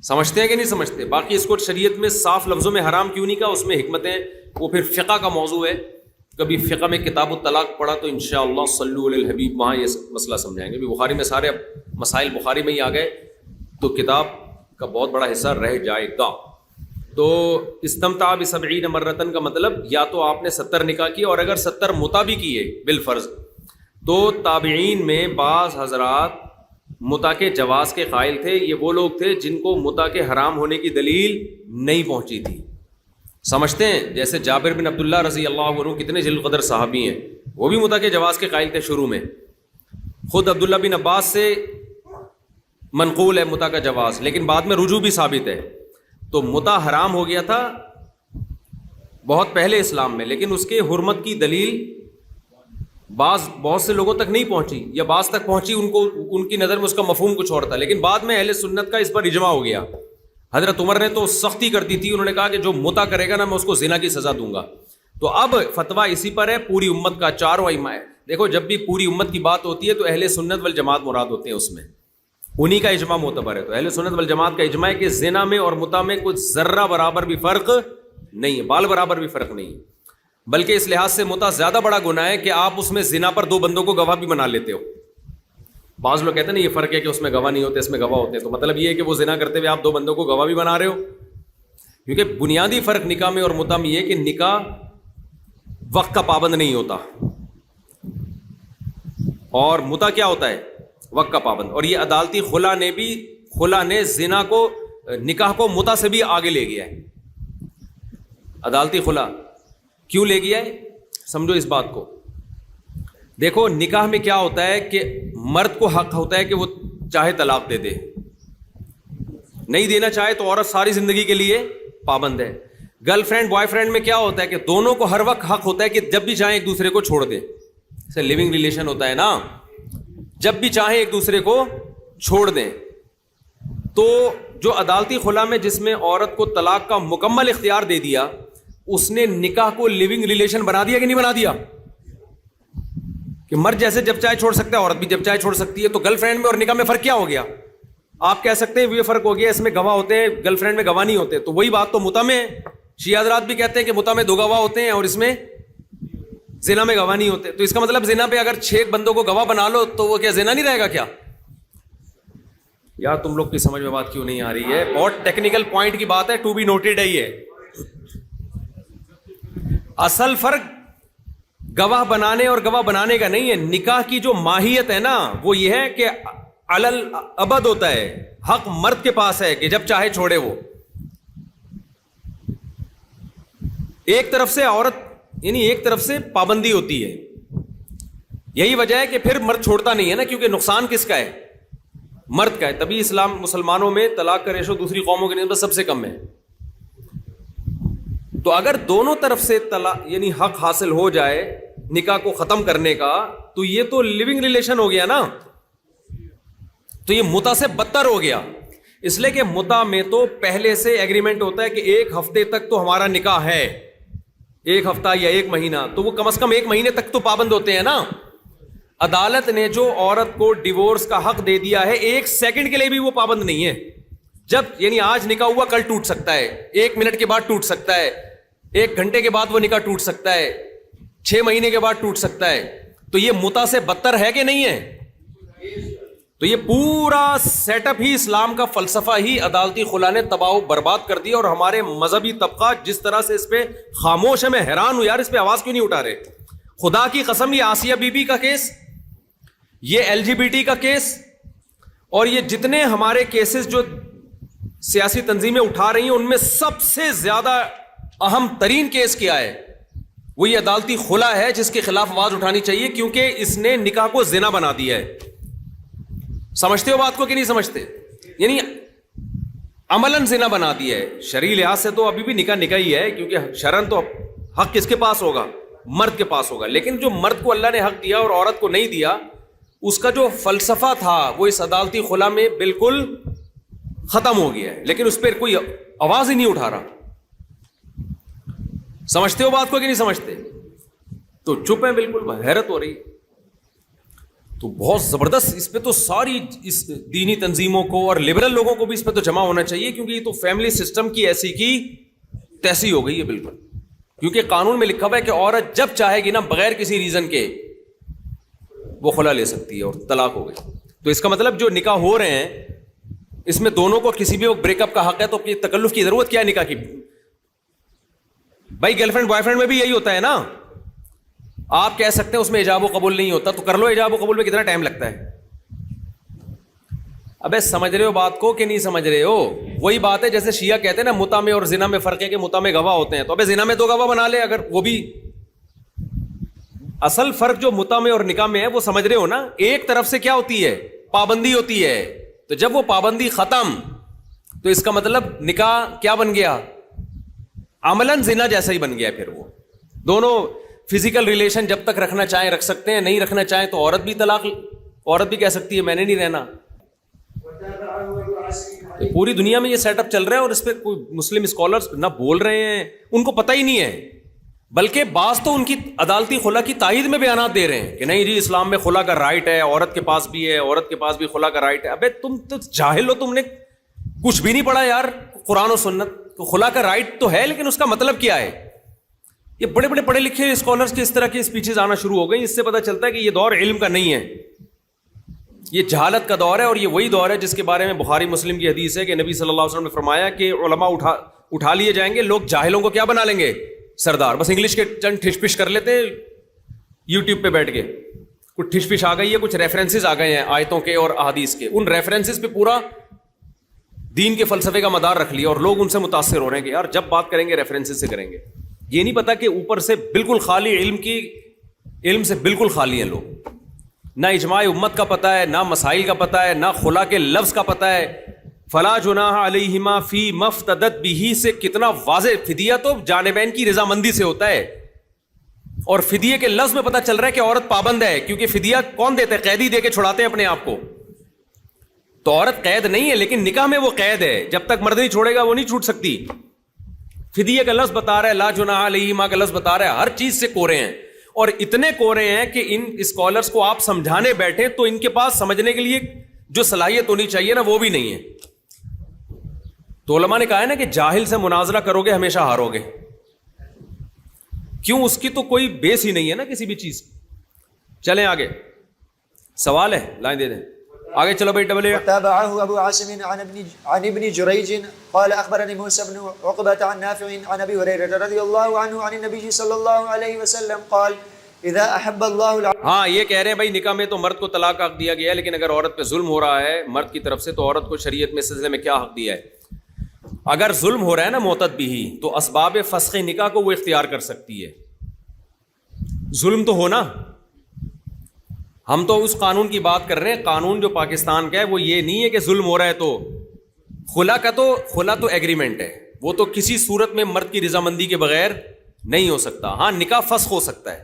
سمجھتے ہیں کہ نہیں سمجھتے؟ باقی اس کو شریعت میں صاف لفظوں میں حرام کیوں نہیں کہا، اس میں حکمتیں، وہ پھر فقہ کا موضوع ہے. کبھی فقہ میں کتاب الطلاق پڑھا تو انشاءاللہ صلو علی الحبیب وہاں یہ مسئلہ سمجھائیں گے. بخاری میں سارے مسائل بخاری میں ہی آ گئے تو کتاب کا بہت بڑا حصہ رہ جائے گا. تو استمتع ب70 مرتن کا مطلب یا تو آپ نے 70 نکاح کی، اور اگر 70 متع بھی کیے بالفرض، تو تابعین میں بعض حضرات متع کے جواز کے قائل تھے. یہ وہ لوگ تھے جن کو متع کے حرام ہونے کی دلیل نہیں پہنچی تھی. سمجھتے ہیں؟ جیسے جابر بن عبداللہ رضی اللہ عنہ کتنے جلیل قدر صحابی ہیں، وہ بھی متع کے جواز کے قائل تھے شروع میں. خود عبداللہ بن عباس سے منقول ہے متع کا جواز، لیکن بعد میں رجوع بھی ثابت ہے. تو متع حرام ہو گیا تھا بہت پہلے اسلام میں، لیکن اس کے حرمت کی دلیل بہت سے لوگوں تک نہیں پہنچی، یا بعض تک پہنچی، ان کی نظر میں اس کا مفہوم کچھ اور تھا. لیکن بعد میں اہل سنت کا اس پر اجماع ہو گیا. حضرت عمر نے تو سختی کر دی تھی، انہوں نے کہا کہ جو متع کرے گا نا میں اس کو زنا کی سزا دوں گا. تو اب فتویٰ اسی پر ہے پوری امت کا، چاروں ائمہ ہے. دیکھو جب بھی پوری امت کی بات ہوتی ہے تو اہل سنت والجماعت مراد ہوتے ہیں، اس میں انہی کا اجماع معتبر ہے. تو اہل سنت والجماعت کا اجماع ہے کہ زنا میں اور متع میں کچھ ذرہ برابر بھی فرق نہیں ہے، بال برابر بھی فرق نہیں ہے. بلکہ اس لحاظ سے متع زیادہ بڑا گناہ ہے کہ آپ اس میں زنا پر 2 بندوں کو گواہ بھی بنا لیتے ہو. بعض لوگ کہتے ہیں نا یہ فرق ہے کہ اس میں گواہ نہیں ہوتے، اس میں گواہ ہوتے ہیں. تو مطلب یہ ہے کہ وہ زنا کرتے ہوئے آپ 2 بندوں کو گواہ بھی بنا رہے ہو. کیونکہ بنیادی فرق نکاح میں اور متع میں یہ ہے کہ نکاح وقت کا پابند نہیں ہوتا، اور متع کیا ہوتا ہے؟ وقت کا پابند. اور یہ عدالتی خلا نے زنا کو، نکاح کو متع سے بھی آگے لے گیا ہے. عدالتی خلا کیوں لے گیا ہے؟ سمجھو اس بات کو. دیکھو نکاح میں کیا ہوتا ہے کہ مرد کو حق ہوتا ہے کہ وہ چاہے طلاق دے دے، نہیں دینا چاہے تو عورت ساری زندگی کے لیے پابند ہے. گرل فرینڈ بوائے فرینڈ میں کیا ہوتا ہے کہ دونوں کو ہر وقت حق ہوتا ہے کہ جب بھی چاہیں ایک دوسرے کو چھوڑ دیں. جیسے لیونگ ریلیشن ہوتا ہے نا، جب بھی چاہیں ایک دوسرے کو چھوڑ دیں. تو جو عدالتی خلا میں جس میں عورت کو طلاق کا مکمل اختیار دے دیا، اس نے نکاح کو لیونگ ریلیشن بنا دیا کہ نہیں بنا دیا؟ کہ مرد جیسے جب چاہے چھوڑ سکتا ہے، عورت بھی جب چاہے چھوڑ سکتی ہے. تو گرل فرینڈ میں اور نکاح میں فرق کیا ہو گیا؟ آپ کہہ سکتے ہیں یہ فرق ہو گیا، اس میں گواہ ہوتے ہیں، گرل فرینڈ میں گواہ نہیں ہوتے. تو وہی بات تو متع میں ہے. شیعہ حضرات بھی کہتے ہیں کہ متع میں 2 گواہ ہوتے ہیں اور اس میں زنا میں گواہ نہیں ہوتے. تو اس کا مطلب زنا پہ اگر 6 بندوں کو گواہ بنا لو تو وہ کیا زنا نہیں رہے گا کیا؟ یار تم لوگ کی سمجھ میں بات کیوں نہیں آ رہی ہے؟ بہت ٹیکنیکل پوائنٹ کی بات ہے، ٹو بی نوٹڈ ہے. یہ اصل فرق گواہ بنانے اور گواہ بنانے کا نہیں ہے. نکاح کی جو ماہیت ہے نا وہ یہ ہے کہ علل ابد ہوتا ہے، حق مرد کے پاس ہے کہ جب چاہے چھوڑے وہ. ایک طرف سے عورت یعنی ایک طرف سے پابندی ہوتی ہے. یہی وجہ ہے کہ پھر مرد چھوڑتا نہیں ہے نا, کیونکہ نقصان کس کا ہے؟ مرد کا ہے. تبھی اسلام مسلمانوں میں طلاق کا ریشو دوسری قوموں کے نسبت سب سے کم ہے. تو اگر دونوں طرف سے طلاق یعنی حق حاصل ہو جائے نکاح کو ختم کرنے کا, تو یہ تو لیونگ ریلیشن ہو گیا نا, تو یہ متع سے بدتر ہو گیا. اس لیے کہ متع میں تو پہلے سے ایگریمنٹ ہوتا ہے کہ 1 ہفتے تک تو ہمارا نکاح ہے, 1 ہفتہ یا 1 مہینہ, تو وہ کم از کم 1 مہینے تک تو پابند ہوتے ہیں نا. عدالت نے جو عورت کو ڈیورس کا حق دے دیا ہے 1 سیکنڈ کے لیے بھی وہ پابند نہیں ہے. جب یعنی آج نکاح ہوا کل ٹوٹ سکتا ہے, 1 منٹ کے بعد ٹوٹ سکتا ہے, 1 گھنٹے کے بعد وہ نکاح ٹوٹ سکتا ہے, 6 مہینے کے بعد ٹوٹ سکتا ہے. تو یہ متع سے بدتر ہے کہ نہیں ہے؟ تو یہ پورا سیٹ اپ ہی اسلام کا فلسفہ ہی عدالتی خلا نے تباہ و برباد کر دیا. اور ہمارے مذہبی طبقہ جس طرح سے اس پہ خاموش ہے, میں حیران ہوں یار, اس پہ آواز کیوں نہیں اٹھا رہے؟ خدا کی قسم, یہ آسیہ بی بی کا کیس, یہ LGBT کا کیس, اور یہ جتنے ہمارے کیسز جو سیاسی تنظیمیں اٹھا رہی ہیں ان میں سب سے زیادہ اہم ترین کیس کیا ہے؟ وہ یہ عدالتی خلا ہے جس کے خلاف آواز اٹھانی چاہیے, کیونکہ اس نے نکاح کو زنا بنا دیا ہے. سمجھتے ہو بات کو کہ نہیں سمجھتے؟ یعنی عملاً زنا بنا دیا ہے. شرعی لحاظ سے تو ابھی بھی نکاح ہی ہے, کیونکہ شرعاً تو حق کس کے پاس ہوگا؟ مرد کے پاس ہوگا. لیکن جو مرد کو اللہ نے حق دیا اور عورت کو نہیں دیا, اس کا جو فلسفہ تھا وہ اس عدالتی خلا میں بالکل ختم ہو گیا ہے. لیکن اس پہ کوئی آواز ہی نہیں اٹھا رہا. سمجھتے ہو بات کو کہ نہیں سمجھتے؟ تو چپ ہیں بالکل, حیرت ہو رہی. تو بہت زبردست اس پہ تو ساری اس دینی تنظیموں کو اور لبرل لوگوں کو بھی اس پہ تو جمع ہونا چاہیے, کیونکہ یہ تو فیملی سسٹم کی ایسی کی تیسی ہو گئی ہے بالکل. کیونکہ قانون میں لکھا ہوا ہے کہ عورت جب چاہے گی نا بغیر کسی ریزن کے وہ خلا لے سکتی ہے اور طلاق ہو گئی. تو اس کا مطلب جو نکاح ہو رہے ہیں اس میں دونوں کو کسی بھی وقت بریک اپ کا حق ہے, تو تکلف کی ضرورت کیا ہے نکاح کی؟ بھائی گرل فرینڈ بوائے فرینڈ میں بھی یہی ہوتا ہے نا. آپ کہہ سکتے ہیں اس میں ایجاب و قبول نہیں ہوتا, تو کر لو ایجاب و قبول میں کتنا ٹائم لگتا ہے؟ ابے سمجھ رہے ہو بات کو کہ نہیں سمجھ رہے ہو؟ وہی بات ہے جیسے شیعہ کہتے ہیں نا متع میں اور زنا میں فرق ہے کہ متع میں گواہ ہوتے ہیں, تو ابے زنا میں 2 گواہ بنا لے. اگر وہ بھی اصل فرق جو متع میں اور نکاح میں ہے وہ سمجھ رہے ہو نا, ایک طرف سے کیا ہوتی ہے؟ پابندی ہوتی ہے. تو جب وہ پابندی ختم تو اس کا مطلب نکاح کیا بن گیا؟ عملاً زنا جیسا ہی بن گیا. پھر وہ دونوں فزیکل ریلیشن جب تک رکھنا چاہیں رکھ سکتے ہیں, نہیں رکھنا چاہیں تو عورت بھی کہہ سکتی ہے میں نے نہیں رہنا. پوری دنیا میں یہ سیٹ اپ چل رہا ہے, اور اس پہ کوئی مسلم اسکالرز نہ بول رہے ہیں, ان کو پتہ ہی نہیں ہے. بلکہ بعض تو ان کی عدالتی خلا کی تائید میں بیانات دے رہے ہیں کہ نہیں جی اسلام میں خلا کا رائٹ ہے, عورت کے پاس بھی ہے, عورت کے پاس بھی خلا کا رائٹ ہے. ابے تم تو جاہل ہو, تم نے کچھ بھی نہیں پڑھا یار قرآن و سنت. تو خلا کا رائٹ تو ہے, لیکن اس کا مطلب کیا ہے؟ یہ بڑے بڑے پڑھے لکھے اسکالرز کے اس طرح کی اسپیچز آنا شروع ہو گئی. اس سے پتہ چلتا ہے کہ یہ دور علم کا نہیں ہے, یہ جہالت کا دور ہے. اور یہ وہی دور ہے جس کے بارے میں بخاری مسلم کی حدیث ہے کہ نبی صلی اللہ علیہ وسلم نے فرمایا کہ علماء اٹھا لیے جائیں گے, لوگ جاہلوں کو کیا بنا لیں گے؟ سردار. بس انگلش کے چند ٹھش پش کر لیتے یوٹیوب پہ بیٹھ کے, کچھ ٹھش پش آ گئی ہے, کچھ ریفرنسز آ گئے ہیں آیتوں کے اور احادیث کے, ان ریفرنسز پہ پورا دین کے فلسفے کا مدار رکھ لیا, اور لوگ ان سے متاثر ہو رہے ہیں کہ یار جب بات کریں گے ریفرنسز سے کریں گے. یہ نہیں پتا کہ اوپر سے بالکل خالی علم سے بالکل خالی ہیں لوگ. نہ اجماع امت کا پتہ ہے, نہ مسائل کا پتہ ہے, نہ خلا کے لفظ کا پتہ ہے. فلا جناح علیہما فی مفتدت بہ سے کتنا واضح. فدیہ تو جانبین کی رضامندی سے ہوتا ہے, اور فدیے کے لفظ میں پتہ چل رہا ہے کہ عورت پابند ہے, کیونکہ فدیہ کون دیتے ہیں؟ قیدی دے کے چھڑاتے ہیں اپنے آپ کو. تو عورت قید نہیں ہے, لیکن نکاح میں وہ قید ہے. جب تک مرد نہیں چھوڑے گا وہ نہیں چھوٹ سکتی. فدیہ کا لفظ بتا رہا ہے, لا جناح علیہما کا لفظ بتا رہا ہے, ہر چیز سے کورے ہیں. اور اتنے کورے ہیں کہ ان اسکالرز کو آپ سمجھانے بیٹھے تو ان کے پاس سمجھنے کے لیے جو صلاحیت ہونی چاہیے نا وہ بھی نہیں ہے. تو علماء نے کہا ہے نا کہ جاہل سے مناظرہ کرو گے ہمیشہ ہارو گے. کیوں؟ اس کی تو کوئی بیس ہی نہیں ہے نا کسی بھی چیز. چلیں آگے, سوال ہے لائن دے دیں آگے. چلو بھائی ڈبل اے. تابعه ابو عاصم عن ابن جريج قال اخبرني موسى بن عقبة عن نافع عن ابي هريرة رضي الله عنه عن النبي صلى الله عليه وسلم قال اذا احب الله. ہاں یہ کہہ رہے ہیں بھائی نکاح میں تو مرد کو طلاق کا حق دیا گیا ہے, لیکن اگر عورت پہ ظلم ہو رہا ہے مرد کی طرف سے تو عورت کو شریعت میں اس سلسلے میں کیا حق دیا ہے؟ اگر ظلم ہو رہا ہے نا معتد بھی تو اسباب فسخ نکاح کو وہ اختیار کر سکتی ہے. ظلم تو ہونا, ہم تو اس قانون کی بات کر رہے ہیں, قانون جو پاکستان کا ہے وہ یہ نہیں ہے کہ ظلم ہو رہا ہے تو خلا تو ایگریمنٹ ہے, وہ تو کسی صورت میں مرد کی رضامندی کے بغیر نہیں ہو سکتا. ہاں نکاح فسخ ہو سکتا ہے.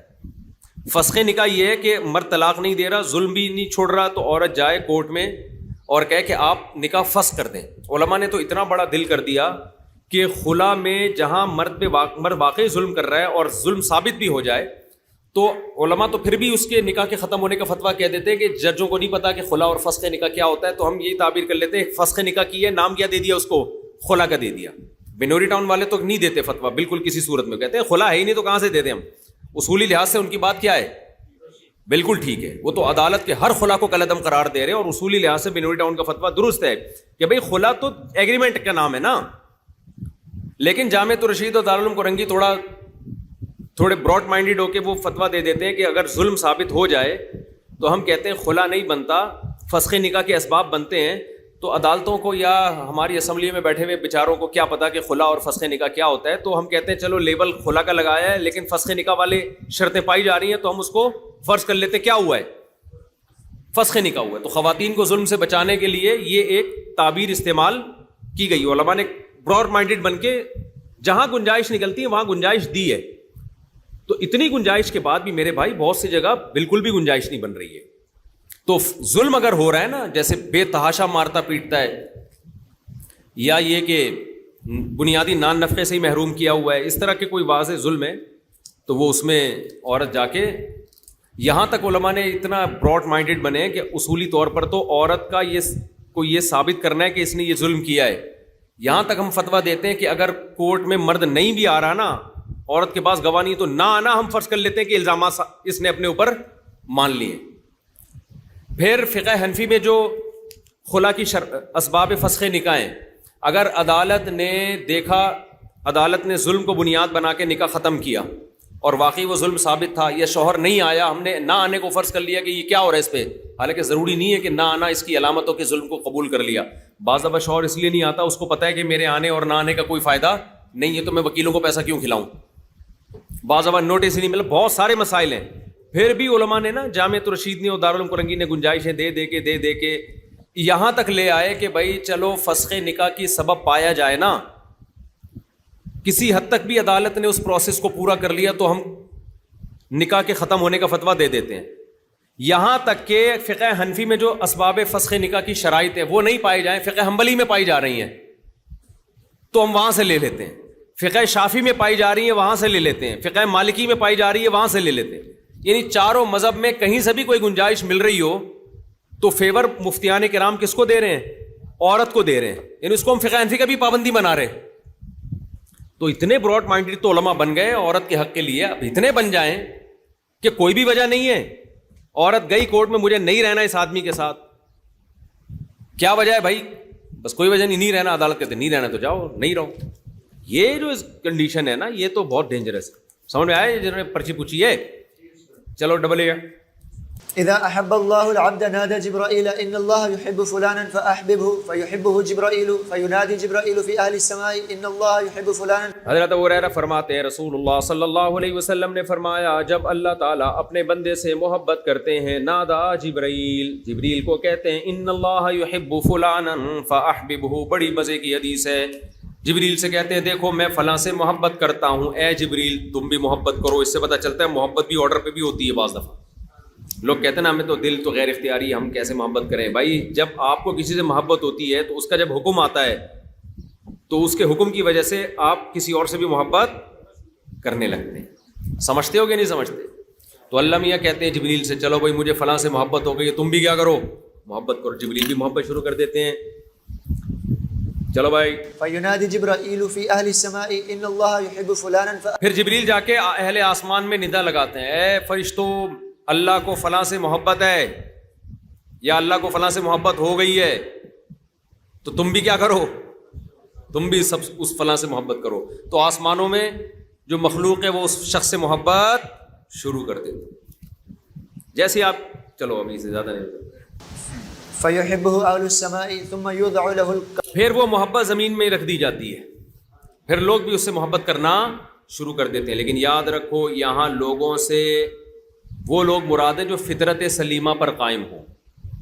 فسخ نکاح یہ ہے کہ مرد طلاق نہیں دے رہا, ظلم بھی نہیں چھوڑ رہا, تو عورت جائے کورٹ میں اور کہے کہ آپ نکاح فسخ کر دیں. علماء نے تو اتنا بڑا دل کر دیا کہ خلا میں جہاں مرد واقعی ظلم کر رہا ہے اور ظلم ثابت بھی ہو جائے تو علماء تو پھر بھی اس کے نکاح کے ختم ہونے کا فتویٰ کہہ دیتے ہیں کہ ججوں کو نہیں پتا کہ خلا اور فسخ نکاح کیا ہوتا ہے, تو ہم یہی تعبیر کر لیتے ہیں فسخ نکاح کی ہے, نام کیا دے دیا اس کو, خلا کا دے دیا. بنوری ٹاؤن والے تو نہیں دیتے فتویٰ بالکل کسی صورت میں, کہتے ہیں خلا ہے ہی نہیں تو کہاں سے دے دیں ہم. اصولی لحاظ سے ان کی بات کیا ہے, بالکل ٹھیک ہے, وہ تو عدالت کے ہر خلا کو کالعدم قرار دے رہے ہیں, اور اصولی لحاظ سے بنوری ٹاؤن کا فتویٰ درست ہے کہ بھئی خلا تو ایگریمنٹ کا نام ہے نا. لیکن جامعۃ الرشید اور دارالعلوم کورنگی تھوڑے براڈ مائنڈیڈ ہو کے وہ فتویٰ دے دیتے ہیں کہ اگر ظلم ثابت ہو جائے تو ہم کہتے ہیں خلا نہیں بنتا, فسخ نکاح کے اسباب بنتے ہیں. تو عدالتوں کو یا ہماری اسمبلی میں بیٹھے ہوئے بیچاروں کو کیا پتا کہ خلا اور فسخ نکاح کیا ہوتا ہے, تو ہم کہتے ہیں چلو لیبل خلا کا لگایا ہے لیکن فسخ نکاح والے شرطیں پائی جا رہی ہیں تو ہم اس کو فرض کر لیتے کیا ہوا ہے, فسخ نکاح ہوا ہے. تو خواتین کو ظلم سے بچانے کے لیے یہ ایک تعبیر استعمال کی گئی. علماء نے براڈ مائنڈیڈ بن کے جہاں گنجائش نکلتی ہے وہاں گنجائش دی ہے. تو اتنی گنجائش کے بعد بھی میرے بھائی بہت سی جگہ بالکل بھی گنجائش نہیں بن رہی ہے. تو ظلم اگر ہو رہا ہے نا, جیسے بے تحاشا مارتا پیٹتا ہے, یا یہ کہ بنیادی نان نفقے سے ہی محروم کیا ہوا ہے, اس طرح کے کوئی واضح ظلم ہے, تو وہ اس میں عورت جا کے, یہاں تک علماء نے اتنا براڈ مائنڈیڈ بنے کہ اصولی طور پر تو عورت کا یہ ثابت کرنا ہے کہ اس نے یہ ظلم کیا ہے. یہاں تک ہم فتویٰ دیتے ہیں کہ اگر کورٹ میں مرد نہیں بھی آ رہا نا, عورت کے پاس گواہ نہیں, تو نہ آنا ہم فرض کر لیتے ہیں کہ الزامات اس نے اپنے اوپر مان لیے. پھر فقہ حنفی میں جو خلا کی اسباب فسخ نکاح ہیں, اگر عدالت نے دیکھا, عدالت نے ظلم کو بنیاد بنا کے نکاح ختم کیا اور واقعی وہ ظلم ثابت تھا, یا شوہر نہیں آیا, ہم نے نہ آنے کو فرض کر لیا کہ یہ کیا ہو رہا ہے اس پہ, حالانکہ ضروری نہیں ہے کہ نہ آنا اس کی علامتوں کے ظلم کو قبول کر لیا. بعض دفعہ شوہر اس لیے نہیں آتا, اس کو پتہ ہے کہ میرے آنے اور نہ آنے کا کوئی فائدہ نہیں ہے, تو میں وکیلوں کو پیسہ کیوں کھلاؤں. بعض دفعہ نوٹس ہی نہیں ملا, بہت سارے مسائل ہیں. پھر بھی علماء نے نا, جامعۃ الرشید نے اور دارالعلوم کورنگی نے گنجائشیں دے کے یہاں تک لے آئے کہ بھائی چلو فسخ نکاح کی سبب پایا جائے نا, کسی حد تک بھی عدالت نے اس پروسیس کو پورا کر لیا تو ہم نکاح کے ختم ہونے کا فتویٰ دے دیتے ہیں. یہاں تک کہ فقہ حنفی میں جو اسباب فسخ نکاح کی شرائط ہیں وہ نہیں پائی جائیں, فقہ حنبلی میں پائی جا رہی ہیں تو ہم وہاں سے لے لیتے ہیں. فقہ شافعی میں پائی جا رہی ہیں وہاں سے لے لیتے ہیں. فقہ مالکی میں پائی جا رہی ہے وہاں سے لے لیتے ہیں. یعنی چاروں مذہب میں کہیں سے بھی کوئی گنجائش مل رہی ہو تو فیور مفتیان کرام کس کو دے رہے ہیں, عورت کو دے رہے ہیں. یعنی اس کو ہم فقہ حنفی کا بھی پابندی بنا رہے ہیں. تو اتنے براڈ مائنڈیڈ تو علماء بن گئے عورت کے حق کے لیے, اب اتنے بن جائیں کہ کوئی بھی وجہ نہیں ہے, عورت گئی کورٹ میں مجھے نہیں رہنا اس آدمی کے ساتھ, کیا وجہ ہے بھائی, بس کوئی وجہ نہیں رہنا, عدالت کہتے نہیں رہنا تو جاؤ نہیں رہو. یہ جو کنڈیشن ہے نا یہ تو بہت ڈینجرس ہے. سمجھ میں آئے جنہوں نے پرچی پوچھی ہے, چلو ڈبل اے. إذا أحب الله العبد نادى جبرائيل إن الله يحب فلانا فأحببه فيحبه جبرائيل فينادي جبرائيل في أهل السماء إن الله يحب فلانا. حضرت ابو ہریرہ فرماتے ہیں رسول اللہ صلی اللہ علیہ وسلم نے فرمایا جب اللہ تعالیٰ اپنے بندے سے محبت کرتے ہیں, نادا جبرائیل, جبریل کو کہتے ہیں ان اللہ يحب فلانا فأحببه. بڑی مزے کی حدیث ہے. جبریل سے کہتے ہیں دیکھو میں فلاں سے محبت کرتا ہوں, اے جبریل تم بھی محبت کرو. اس سے پتہ چلتا ہے محبت بھی آرڈر پہ بھی ہوتی ہے. بعض دفعہ لوگ کہتے ہیں نا ہمیں تو دل تو غیر اختیاری, ہم کیسے محبت کریں. بھائی جب آپ کو کسی سے محبت ہوتی ہے تو اس کا جب حکم آتا ہے تو اس کے حکم کی وجہ سے آپ کسی اور سے بھی محبت کرنے لگتے ہیں. سمجھتے ہو کہ نہیں سمجھتے؟ تو اللہ میاں کہتے ہیں جبریل سے چلو بھائی مجھے فلاں سے محبت ہو گئی, تم بھی کیا کرو محبت کرو. جبریل بھی محبت شروع کر دیتے ہیں. چلو بھائی. فینادی جبرائیل فی اہل السماء ان اللہ یحب فلانا. پھر جبریل جا کے اہل آسمان میں ندا لگاتے ہیں, اے فرشتوں اللہ کو فلاں سے محبت ہے یا اللہ کو فلاں سے محبت ہو گئی ہے تو تم بھی کیا کرو, تم بھی سب اس فلاں سے محبت کرو. تو آسمانوں میں جو مخلوق ہے وہ اس شخص سے محبت شروع کر دیتے. جیسے آپ چلو ابھی سے زیادہ نہیں. فيحبه أهل السماء ثم يوضع له پھر وہ محبت زمین میں رکھ دی جاتی ہے، پھر لوگ بھی اس سے محبت کرنا شروع کر دیتے ہیں. لیکن یاد رکھو یہاں لوگوں سے وہ لوگ مراد ہیں جو فطرت سلیمہ پر قائم ہوں،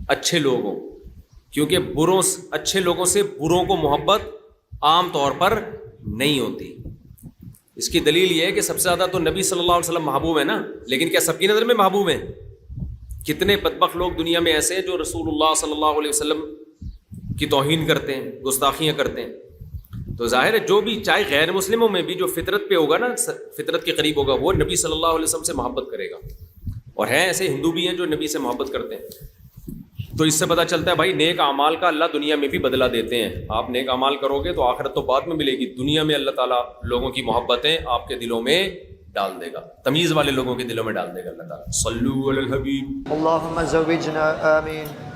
اچھے لوگ ہوں، کیونکہ اچھے لوگوں سے بروں کو محبت عام طور پر نہیں ہوتی. اس کی دلیل یہ ہے کہ سب سے زیادہ تو نبی صلی اللہ علیہ وسلم محبوب ہے نا، لیکن کیا سب کی نظر میں محبوب ہیں؟ کتنے بدبخت لوگ دنیا میں ایسے ہیں جو رسول اللہ صلی اللہ علیہ وسلم کی توہین کرتے ہیں، گستاخیاں کرتے ہیں. تو ظاہر ہے جو بھی چاہے غیر مسلموں میں بھی جو فطرت پہ ہوگا نا، فطرت کے قریب ہوگا، وہ نبی صلی اللہ علیہ وسلم سے محبت کرے گا. اور ہیں ایسے ہندو بھی ہیں جو نبی سے محبت کرتے ہیں. تو اس سے پتہ چلتا ہے بھائی نیک اعمال کا اللہ دنیا میں بھی بدلہ دیتے ہیں. آپ نیک اعمال کرو گے تو آخرت تو بعد میں ملے گی، دنیا میں اللہ تعالیٰ لوگوں کی محبتیں آپ کے دلوں میں ڈال دے گا، تمیز والے لوگوں کے دلوں میں ڈال دے گا اللہ تعالیٰ. صلو علی الحبیب. اللهم زوجنا آمين.